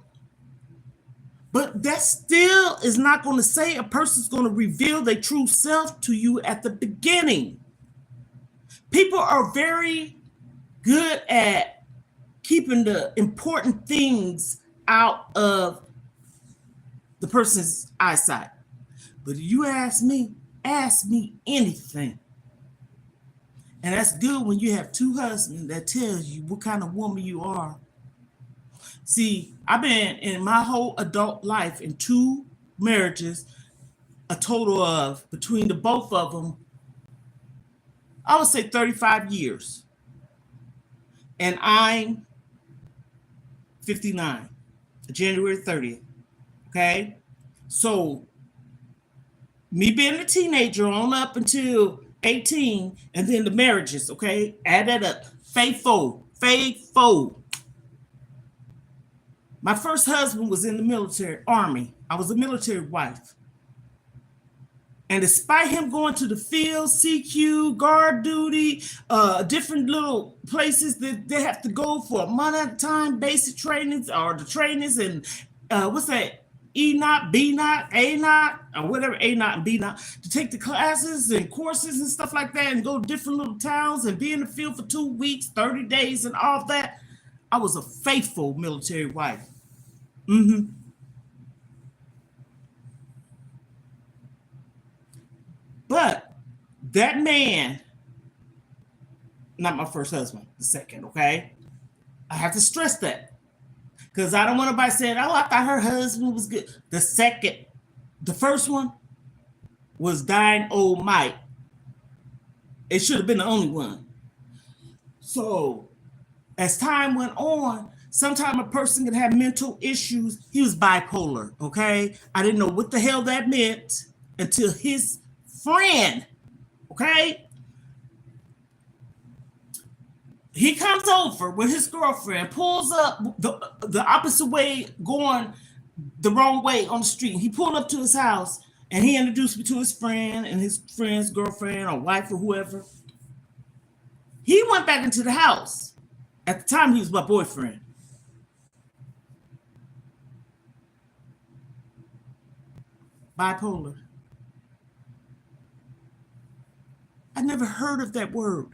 But that still is not going to say a person's going to reveal their true self to you at the beginning. People are very good at keeping the important things out of the person's eyesight. But if you ask me anything. And that's good when you have two husbands that tells you what kind of woman you are. See, I've been in my whole adult life in 2 marriages, a total of, between the both of them, I would say 35 years. And I'm 59, January 30th. Okay? So, me being a teenager on up until 18, and then the marriages, okay? Add that up. Faithful. My first husband was in the military, Army. I was a military wife. And despite him going to the field, CQ, guard duty, different little places that they have to go for a month at a time, basic trainings or the trainings and what's that? E-Not, B-Not, A-Not, or whatever, A-Not and B-Not, to take the classes and courses and stuff like that and go to different little towns and be in the field for 2 weeks, 30 days and all of that. I was a faithful military wife. Mm-hmm. But that man, not my first husband, the second, okay? I have to stress that. Because I don't want nobody saying, oh, I thought her husband was good. The first one was dying old Mike. It should have been the only one. So as time went on, sometimes a person could have mental issues. He was bipolar, okay? I didn't know what the hell that meant until his friend, okay? He comes over with his girlfriend, pulls up the opposite way, going the wrong way on the street. He pulled up to his house and he introduced me to his friend and his friend's girlfriend or wife or whoever. He went back into the house. At the time, he was my boyfriend. Bipolar. I never heard of that word.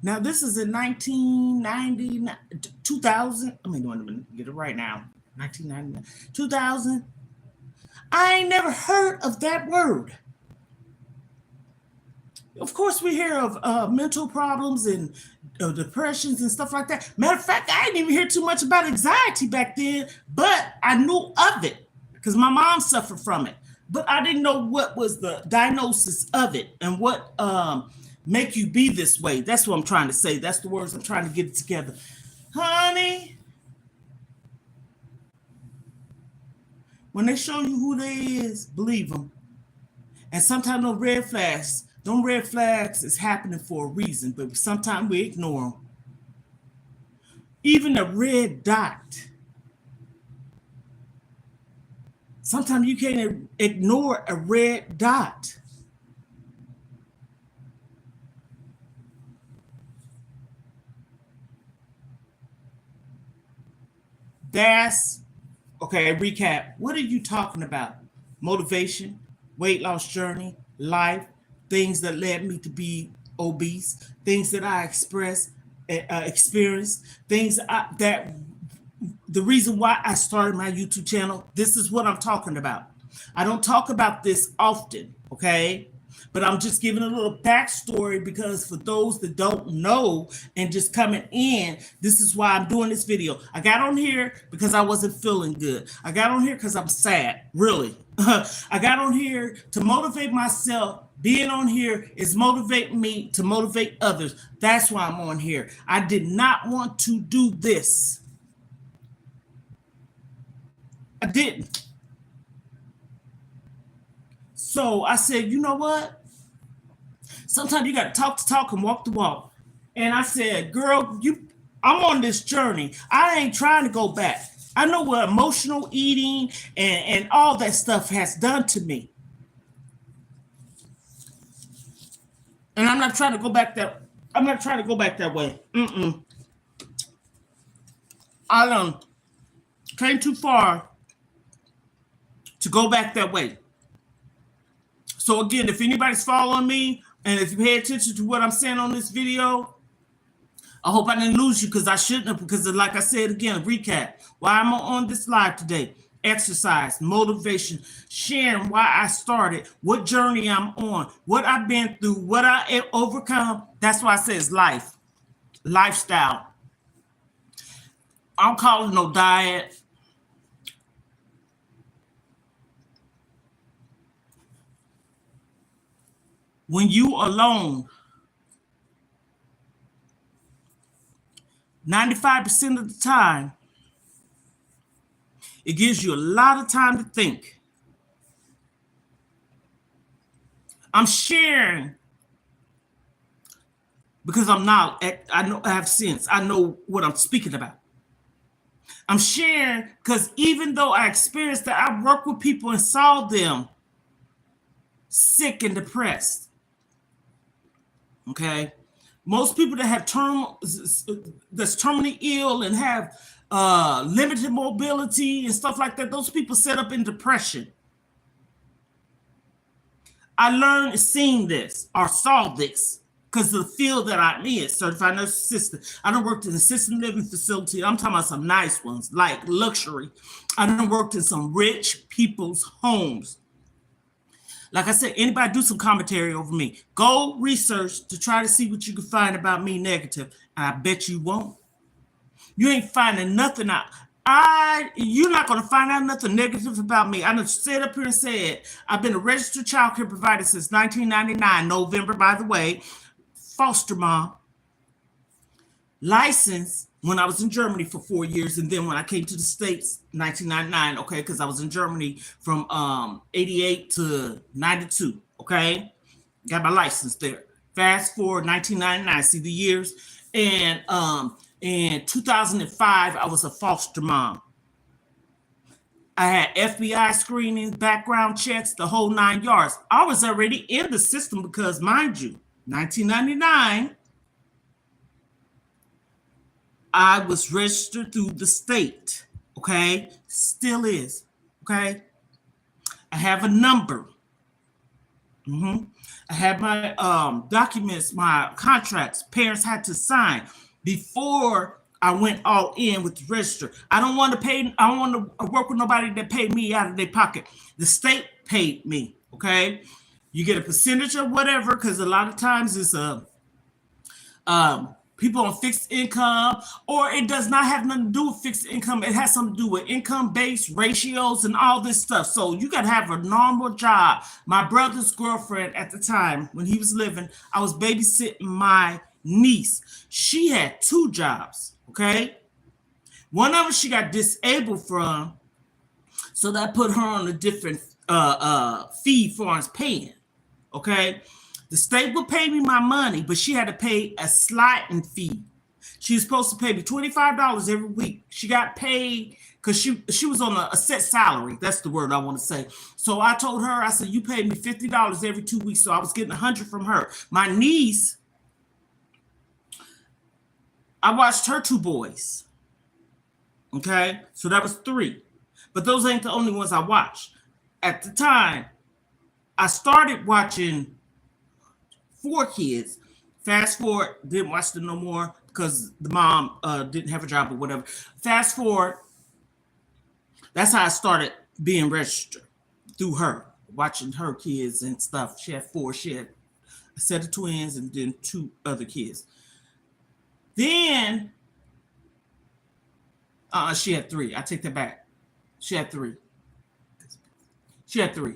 Now, this is in 1990, 2000. I mean, I'm going to get it right now. 1999, 2000. I ain't never heard of that word. Of course, we hear of mental problems and depressions and stuff like that. Matter of fact, I didn't even hear too much about anxiety back then, but I knew of it because my mom suffered from it. But I didn't know what was the diagnosis of it and what make you be this way. That's what I'm trying to say. That's the words I'm trying to get it together. Honey, when they show you who they is, believe them. And sometimes those red flags is happening for a reason, but sometimes we ignore them. even a red dot. Sometimes you can't ignore a red dot. That's okay. Recap. What are you talking about? Motivation, weight loss journey, life, things that led me to be obese, things that I experienced, things that the reason why I started my YouTube channel. This is what I'm talking about. I don't talk about this often, okay? But I'm just giving a little backstory because for those that don't know and just coming in, this is why I'm doing this video. I got on here because I wasn't feeling good. I got on here because I'm sad, really. I got on here to motivate myself. Being on here is motivating me to motivate others. That's why I'm on here. I did not want to do this. I didn't. So I said, you know what? Sometimes you got to talk the talk and walk the walk. And I said, girl, I'm on this journey. I ain't trying to go back. I know what emotional eating and all that stuff has done to me. And I'm not trying to go back that. I'm not trying to go back that way. I came too far to go back that way. So again, if anybody's following me and if you pay attention to what I'm saying on this video, I hope I didn't lose you because I shouldn't have, because like I said again, recap, why I'm on this live today. Exercise, motivation, sharing why I started, what journey I'm on, what I've been through, what I overcome. That's why I say it's life, lifestyle. I don't call it no diet. When you alone, 95% of the time, it gives you a lot of time to think. I'm sharing because I know I have sense. I know what I'm speaking about. I'm sharing because even though I experienced that, I worked with people and saw them sick and depressed. Okay, most people that have that's terminally ill and have limited mobility and stuff like that, those people set up in depression. I learned seeing this or saw this because of the field that I'm in, certified nurse assistant. I done worked in assisted living facility. I'm talking about some nice ones, like luxury. I done worked in some rich people's homes. Like I said, anybody do some commentary over me. Go research to try to see what you can find about me negative. And I bet you won't. You ain't finding nothing out. You're not going to find out nothing negative about me. I done sat up here and said, I've been a registered child care provider since 1999, November, by the way. Foster mom. Licensed when I was in Germany for 4 years. And then when I came to the States, 1999, okay, because I was in Germany from 88 to 92, okay? Got my license there. Fast forward, 1999, see the years. And in 2005, I was a foster mom. I had FBI screenings, background checks, the whole 9 yards. I was already in the system because, mind you, 1999, I was registered through the state, okay? Still is, okay? I have a number. I have my documents, my contracts parents had to sign before I went all in with the register. I don't want to work with nobody that paid me out of their pocket. The state paid me, okay? You get a percentage of whatever, because a lot of times it's people on fixed income, or it does not have nothing to do with fixed income. It has something to do with income-based ratios and all this stuff. So you got to have a normal job. My brother's girlfriend at the time, when he was living, I was babysitting my niece. She had 2 jobs, okay? One of them she got disabled from, so that put her on a different fee for us paying, okay? The state would pay me my money, but she had to pay a sliding fee. She's supposed to pay me $25 every week. She got paid because she was on a set salary. That's the word I want to say. So I told her, I said, you pay me $50 every 2 weeks. So I was getting $100 from her. My niece, I watched her 2 boys. Okay, so that was 3. But those ain't the only ones I watched. At the time, I started watching 4 kids. Fast forward, didn't watch them no more because the mom didn't have a job or whatever. Fast forward, that's how I started being registered, through her, watching her kids and stuff. She had 4. She had a set of twins and then 2 other kids. Then she had 3. I take that back. She had 3. She had 3.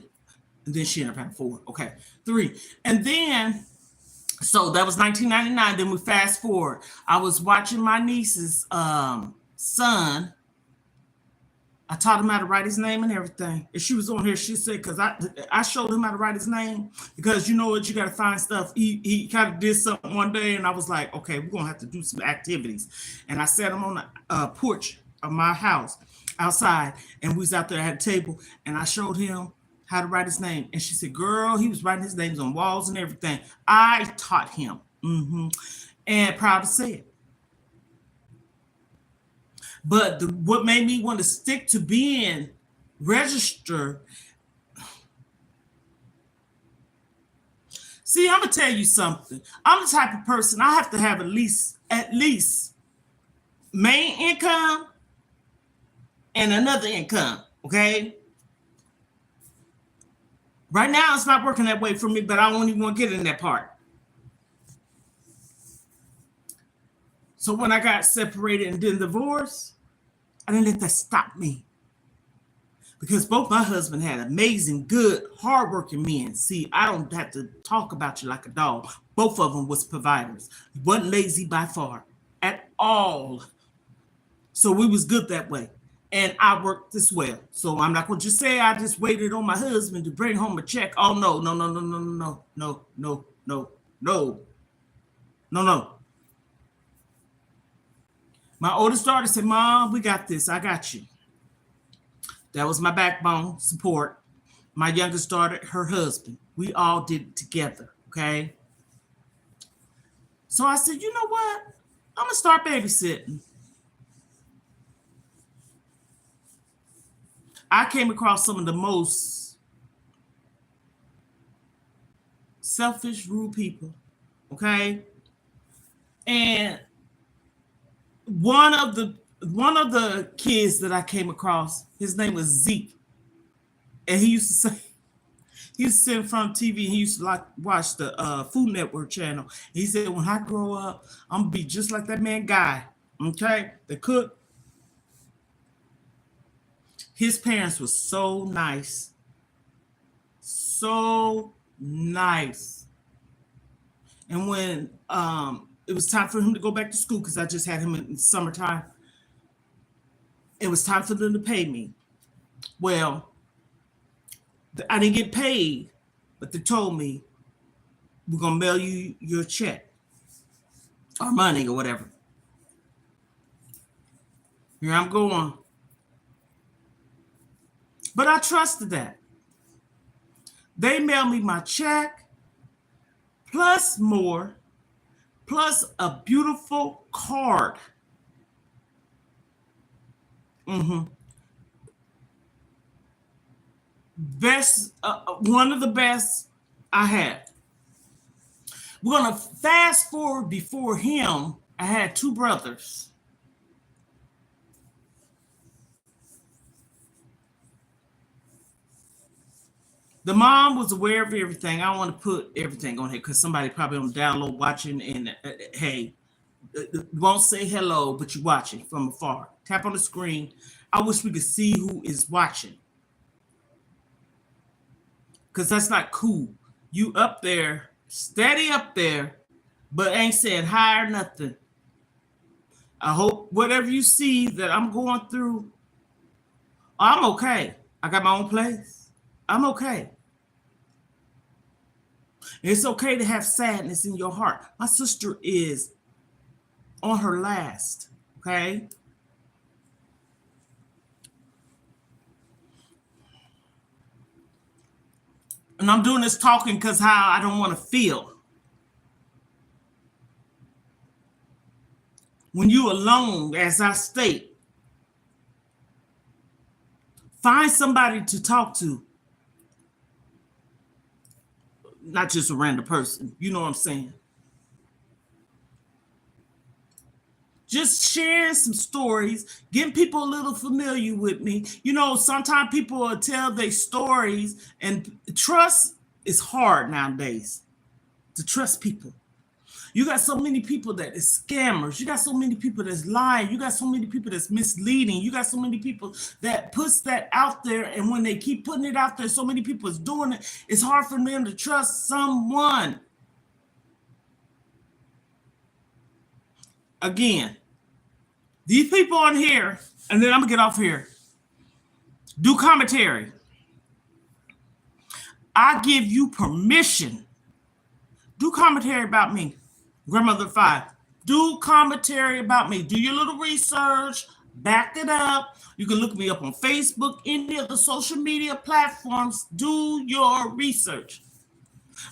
And then she ended up having 4. Okay, 3. And then, so that was 1999. Then we fast forward. I was watching my niece's son. I taught him how to write his name and everything. And she was on here. She said, because I showed him how to write his name. Because you know what? You got to find stuff. He kind of did something one day. And I was like, okay, we're going to have to do some activities. And I set him on the porch of my house outside. And we was out there at a table. And I showed him how to write his name. And she said, girl, he was writing his names on walls and everything. I taught him. And proud to say it. But what made me want to stick to being registered. See, I'm going to tell you something. I'm the type of person, I have to have at least main income and another income, okay? Right now, it's not working that way for me, but I don't even want to get in that part. So when I got separated and then divorced, I didn't let that stop me. Because both my husband had amazing, good, hardworking men. See, I don't have to talk about you like a dog. Both of them was providers. He wasn't lazy by far at all. So we was good that way. And I worked as well. So I'm not going to just say I just waited on my husband to bring home a check. Oh, no. My oldest daughter said, Mom, we got this. I got you. That was my backbone support. My youngest daughter, her husband. We all did it together, okay? So I said, you know what? I'm going to start babysitting. I came across some of the most selfish, rude people, okay? And one of the kids that I came across, his name was Zeke. And he used to sit in front of TV and he used to watch the Food Network channel. He said, when I grow up, I'm going to be just like that man Guy, okay? The cook. His parents were so nice. So nice. And when it was time for him to go back to school, because I just had him in the summertime, it was time for them to pay me. Well, I didn't get paid, but they told me, we're going to mail you your check or money or whatever. Here I'm going. But I trusted that. They mailed me my check, plus more, plus a beautiful card. Best, one of the best I had. We're going to fast forward before him. I had 2 brothers. The mom was aware of everything. I don't want to put everything on here because somebody probably on download watching and hey, won't say hello, but you're watching from afar. Tap on the screen. I wish we could see who is watching. Because that's not cool. You up there, steady up there, but ain't saying hi or nothing. I hope whatever you see that I'm going through, I'm okay. I got my own place. I'm okay. It's okay to have sadness in your heart. My sister is on her last. Okay. And I'm doing this talking because how I don't want to feel. When you alone, as I state, find somebody to talk to, not just a random person. You know what I'm saying? Just sharing some stories, getting people a little familiar with me. You know, sometimes people will tell their stories, and trust is hard nowadays to trust people. You got so many people that is scammers. You got so many people that's lying. You got so many people that's misleading. You got so many people that puts that out there, and when they keep putting it out there, so many people is doing it. It's hard for them to trust someone. Again, these people on here, and then I'm gonna get off here. Do commentary. I give you permission. Do commentary about me. Grandmother 5. Do commentary about me. Do your little research. Back it up. You can look me up on Facebook, any of the social media platforms. Do your research.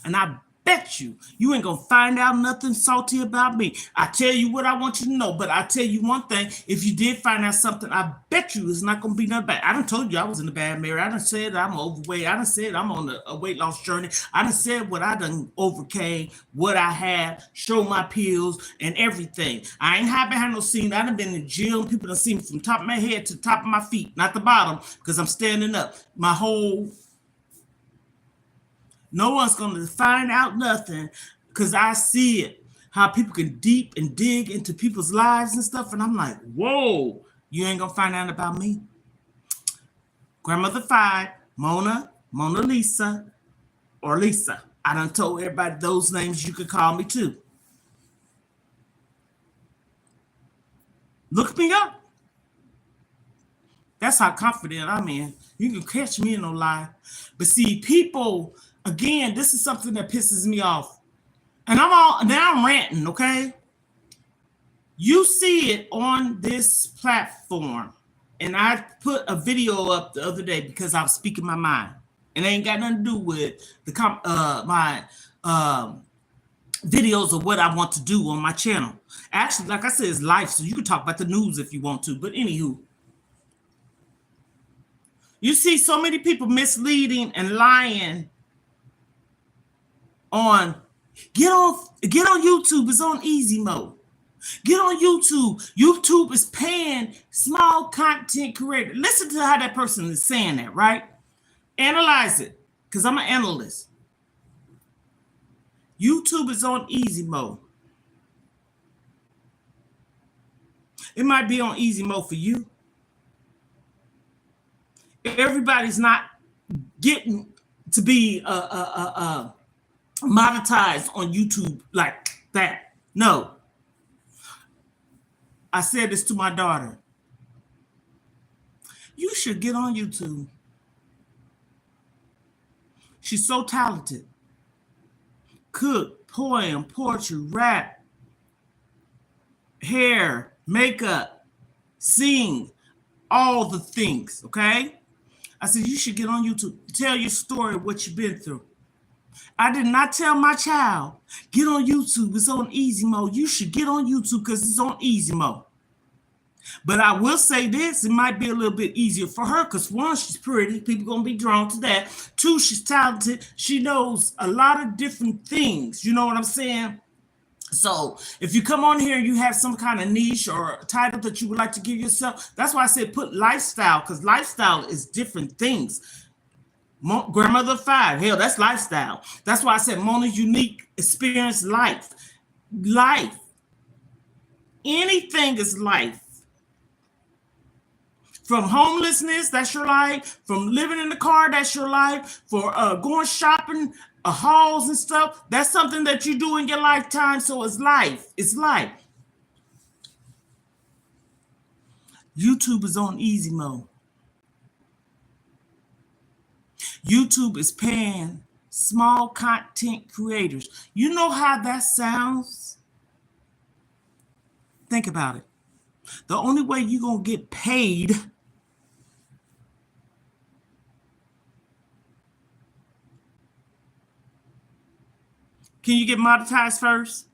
And I bet you ain't gonna find out nothing salty about me. I tell you what I want you to know, but I tell you one thing, if you did find out something, I bet you it's not gonna be nothing bad. I done told you I was in a bad marriage. I done said I'm overweight. I done said I'm on a weight loss journey. I done said what I done overcame, what I had, show my pills and everything. I ain't have behind no scene. I done been in the gym. People done seen me from top of my head to the top of my feet, not the bottom, because I'm standing up. My whole No one's going to find out nothing because I see it, how people can deep and dig into people's lives and stuff. And I'm like, whoa, you ain't going to find out about me. Grandmother 5, Mona Lisa, or Lisa. I done told everybody those names you could call me too. Look me up. That's how confident I'm in. You can catch me in no lie. But see, people, again, this is something that pisses me off. And I'm ranting, okay? You see it on this platform. And I put a video up the other day because I was speaking my mind. And it ain't got nothing to do with my videos of what I want to do on my channel. Actually, like I said, it's life, so you can talk about the news if you want to. But anywho, you see so many people misleading and lying on get on YouTube. It's on easy mode. Get on YouTube. YouTube is paying small content creators. Listen to how that person is saying that, right? Analyze it, because I'm an analyst. YouTube is on easy mode. It might be on easy mode for you. Everybody's not getting to be monetized on YouTube like that. No. I said this to my daughter. You should get on YouTube. She's so talented. Cook, poem, poetry, rap, hair, makeup, sing, all the things, okay? I said, you should get on YouTube. Tell your story, what you've been through. I did not tell my child, get on YouTube. It's on easy mode. You should get on YouTube because it's on easy mode. But I will say this, it might be a little bit easier for her because one, she's pretty. People going to be drawn to that. Two, she's talented. She knows a lot of different things. You know what I'm saying? So if you come on here and you have some kind of niche or title that you would like to give yourself, that's why I said put lifestyle, because lifestyle is different things. Grandmother 5, hell, that's lifestyle. That's why I said Mona's unique experience life. Life. Anything is life. From homelessness, that's your life. From living in the car, that's your life. For going shopping, halls and stuff, that's something that you do in your lifetime. So it's life. It's life. YouTube is on easy mode. YouTube is paying small content creators. You know how that sounds? Think about it. The only way you're going to get paid can you get monetized first?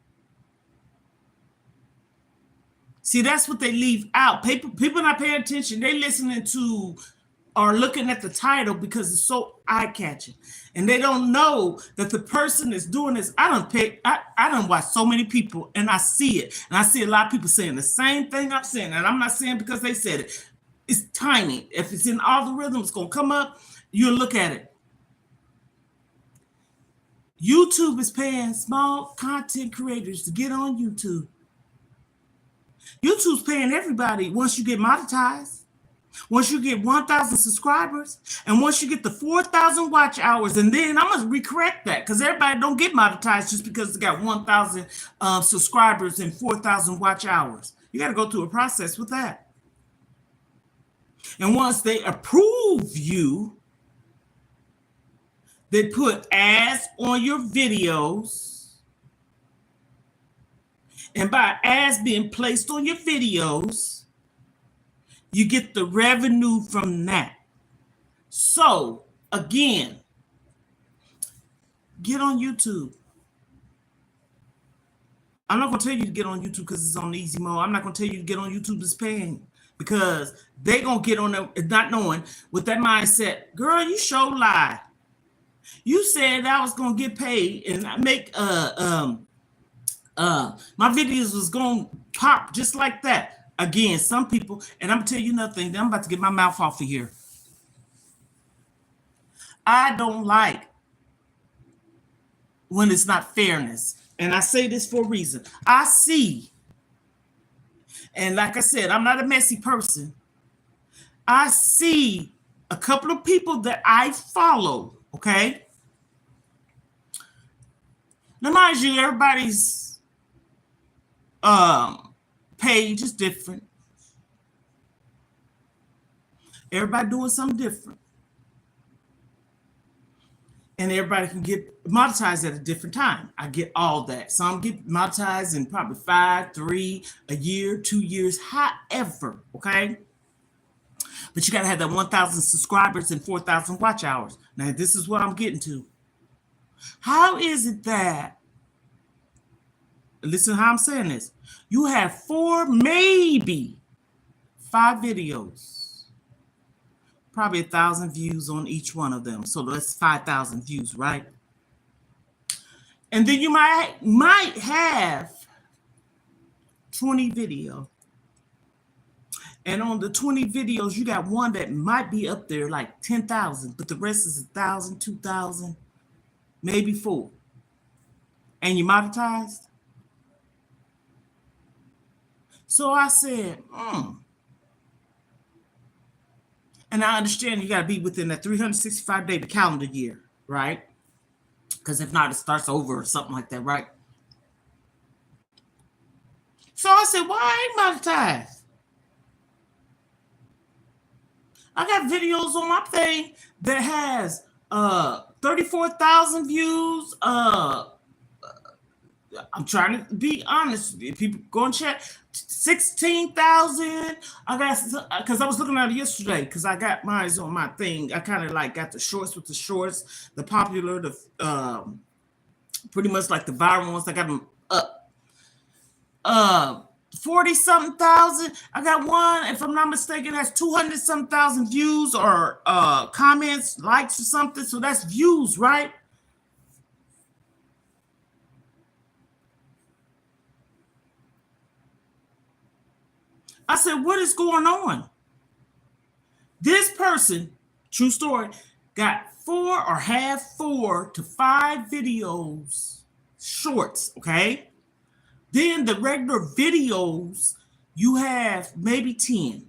See, that's what they leave out. People not paying attention. They listening to or looking at the title because it's so eye-catching. And they don't know that the person that's doing this, I don't watch so many people and I see it. And I see a lot of people saying the same thing I'm saying. And I'm not saying because they said it. It's tiny. If it's in algorithm, it's going to come up. You'll look at it. YouTube is paying small content creators to get on YouTube. YouTube's paying everybody once you get monetized, once you get 1,000 subscribers, and once you get the 4,000 watch hours. And then I'm going to recorrect that because everybody don't get monetized just because they got 1,000 subscribers and 4,000 watch hours. You got to go through a process with that. And once they approve you, they put ads on your videos. And by ads being placed on your videos, you get the revenue from that. So, again, get on YouTube. I'm not going to tell you to get on YouTube because it's on easy mode. I'm not going to tell you to get on YouTube that's paying because they're going to get on there not knowing with that mindset. Girl, you show lie. You said I was going to get paid and I make my videos was going to pop just like that. Again, some people, and I'm going to tell you nothing. I'm about to get my mouth off of here. I don't like when it's not fairness. And I say this for a reason. I see, and like I said, I'm not a messy person. I see a couple of people that I follow, okay? Now, mind you, everybody's page is different. Everybody doing something different. And everybody can get monetized at a different time. I get all that. Some get monetized in probably 5, 3, a year, 2 years, however, okay? But you got to have that 1,000 subscribers and 4,000 watch hours. Now, this is what I'm getting to. How is it that, listen how I'm saying this, you have 4, maybe 5 videos, probably 1,000 views on each one of them. So that's 5,000 views, right? And then you might have 20 videos. And on the 20 videos, you got one that might be up there like 10,000, but the rest is 1,000, 2,000, maybe 4. And you monetized? So I said, And I understand you got to be within that 365-day calendar year, right? Because if not, it starts over or something like that, right? So I said, why I ain't monetized? I got videos on my thing that has 34,000 views. I'm trying to be honest. If people go and check, 16,000. I got, because I was looking at it yesterday because I got mine on my thing. I kind of like got the shorts with the shorts, the popular, the pretty much like the viral ones. I got them up. 40-something thousand. I got one, if I'm not mistaken, has 200-something thousand views or comments, likes or something. So that's views, right? I said, what is going on? This person, true story, got 4 to 5 videos, shorts, okay? Then the regular videos, you have maybe 10.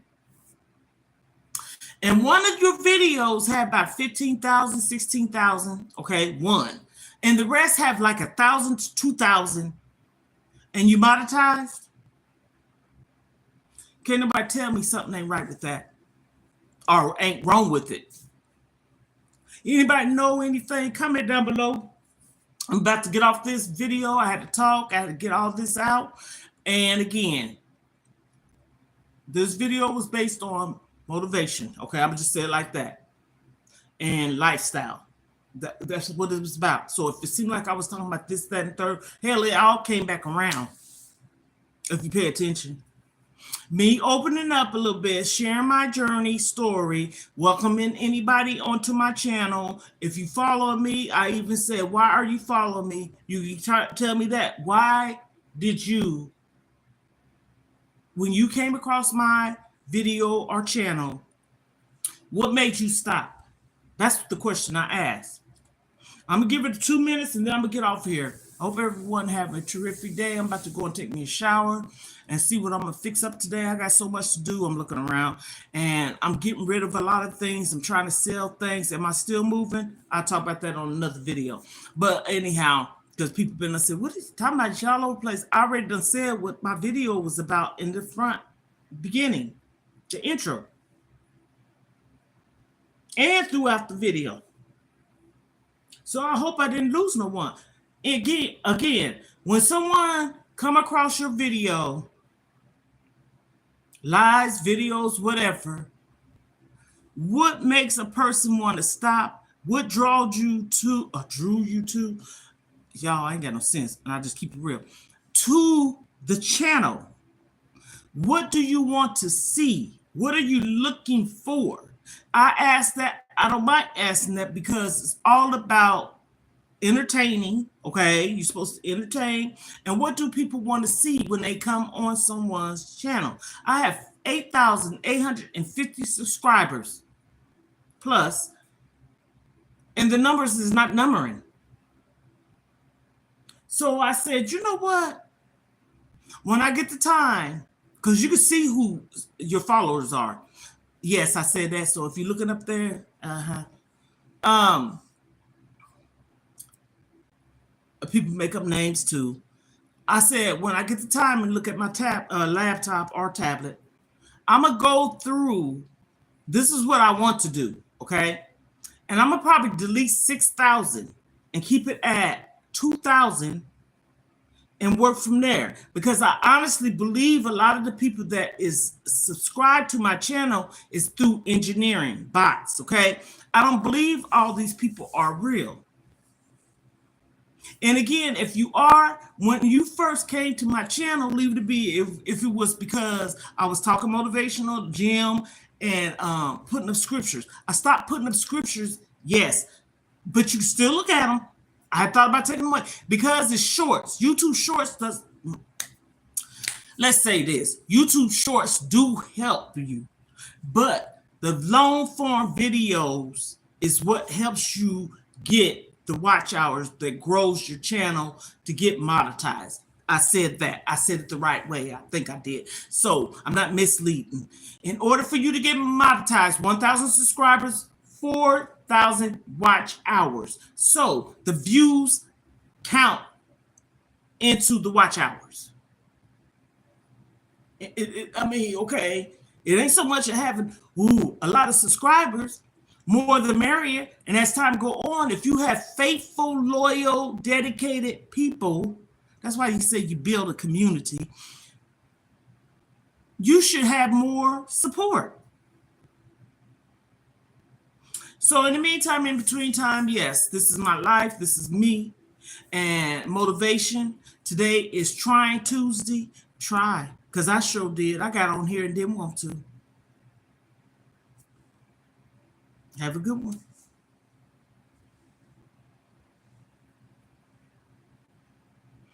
And one of your videos had about 15,000, 16,000, okay, one. And the rest have like 1,000 to 2,000. And you monetized? Can't nobody tell me something ain't right with that or ain't wrong with it. Anybody know anything? Comment down below. I'm about to get off this video. I had to talk. I had to get all this out. And again, This video was based on motivation. Okay, I'm gonna just say it like that, and lifestyle. That's what it was about. So if it seemed like I was talking about this, that, and third, hell, it all came back around. If you pay attention, me opening up a little bit, sharing my journey story, welcoming anybody onto my channel. If you follow me, I even said, why are you following me? You tell me that. Why did you, when you came across my video or channel, what made you stop? That's the question I asked. I'm gonna give it 2 minutes and then I'm gonna get off here. I hope everyone have a terrific day. I'm about to go and take me a shower and see what I'm gonna fix up today. I got so much to do. I'm looking around and I'm getting rid of a lot of things. I'm trying to sell things. Am I still moving? I'll talk about that on another video. But anyhow, because people been saying, what is talking about y'all over the place? I already done said what my video was about in the front beginning, the intro, and throughout the video. So I hope I didn't lose no one. Again, when someone come across your video, lies, videos, whatever, what makes a person want to stop? What drew you to, y'all, I ain't got no sense, and I just keep it real, to the channel? What do you want to see? What are you looking for? I ask that. I don't mind asking that because it's all about entertaining. Okay, you're supposed to entertain. And what do people want to see when they come on someone's channel? I have 8,850 subscribers plus, and the numbers is not numbering. So I said, you know what? When I get the time, because you can see who your followers are. Yes, I said that. So if you're looking up there, people make up names too. I said when I get the time and look at my laptop or tablet, I'm gonna go through. This is what I want to do, okay? And I'm gonna probably delete 6,000 and keep it at 2,000 and work from there, because I honestly believe a lot of the people that is subscribed to my channel is through engineering bots. Okay, I don't believe all these people are real. And again, if you are, when you first came to my channel, leave it to be. If it was because I was talking motivational, gym, and putting up scriptures, I stopped putting up scriptures. Yes, but you can still look at them. I thought about taking them away because it's shorts. YouTube Shorts does. Let's say this: YouTube Shorts do help you, but the long form videos is what helps you get the watch hours that grows your channel to get monetized. I said that. I said it the right way. I think I did. So I'm not misleading. In order for you to get monetized, 1,000 subscribers, 4,000 watch hours. So the views count into the watch hours. I mean, okay, it ain't so much of having a lot of subscribers. More the merrier. And as time go on, if you have faithful, loyal, dedicated people, that's why you say you build a community, you should have more support. So in the meantime, in between time, yes, this is my life. This is me. And motivation. Today is Trying Tuesday. Try. Because I sure did. I got on here and didn't want to. Have a good one.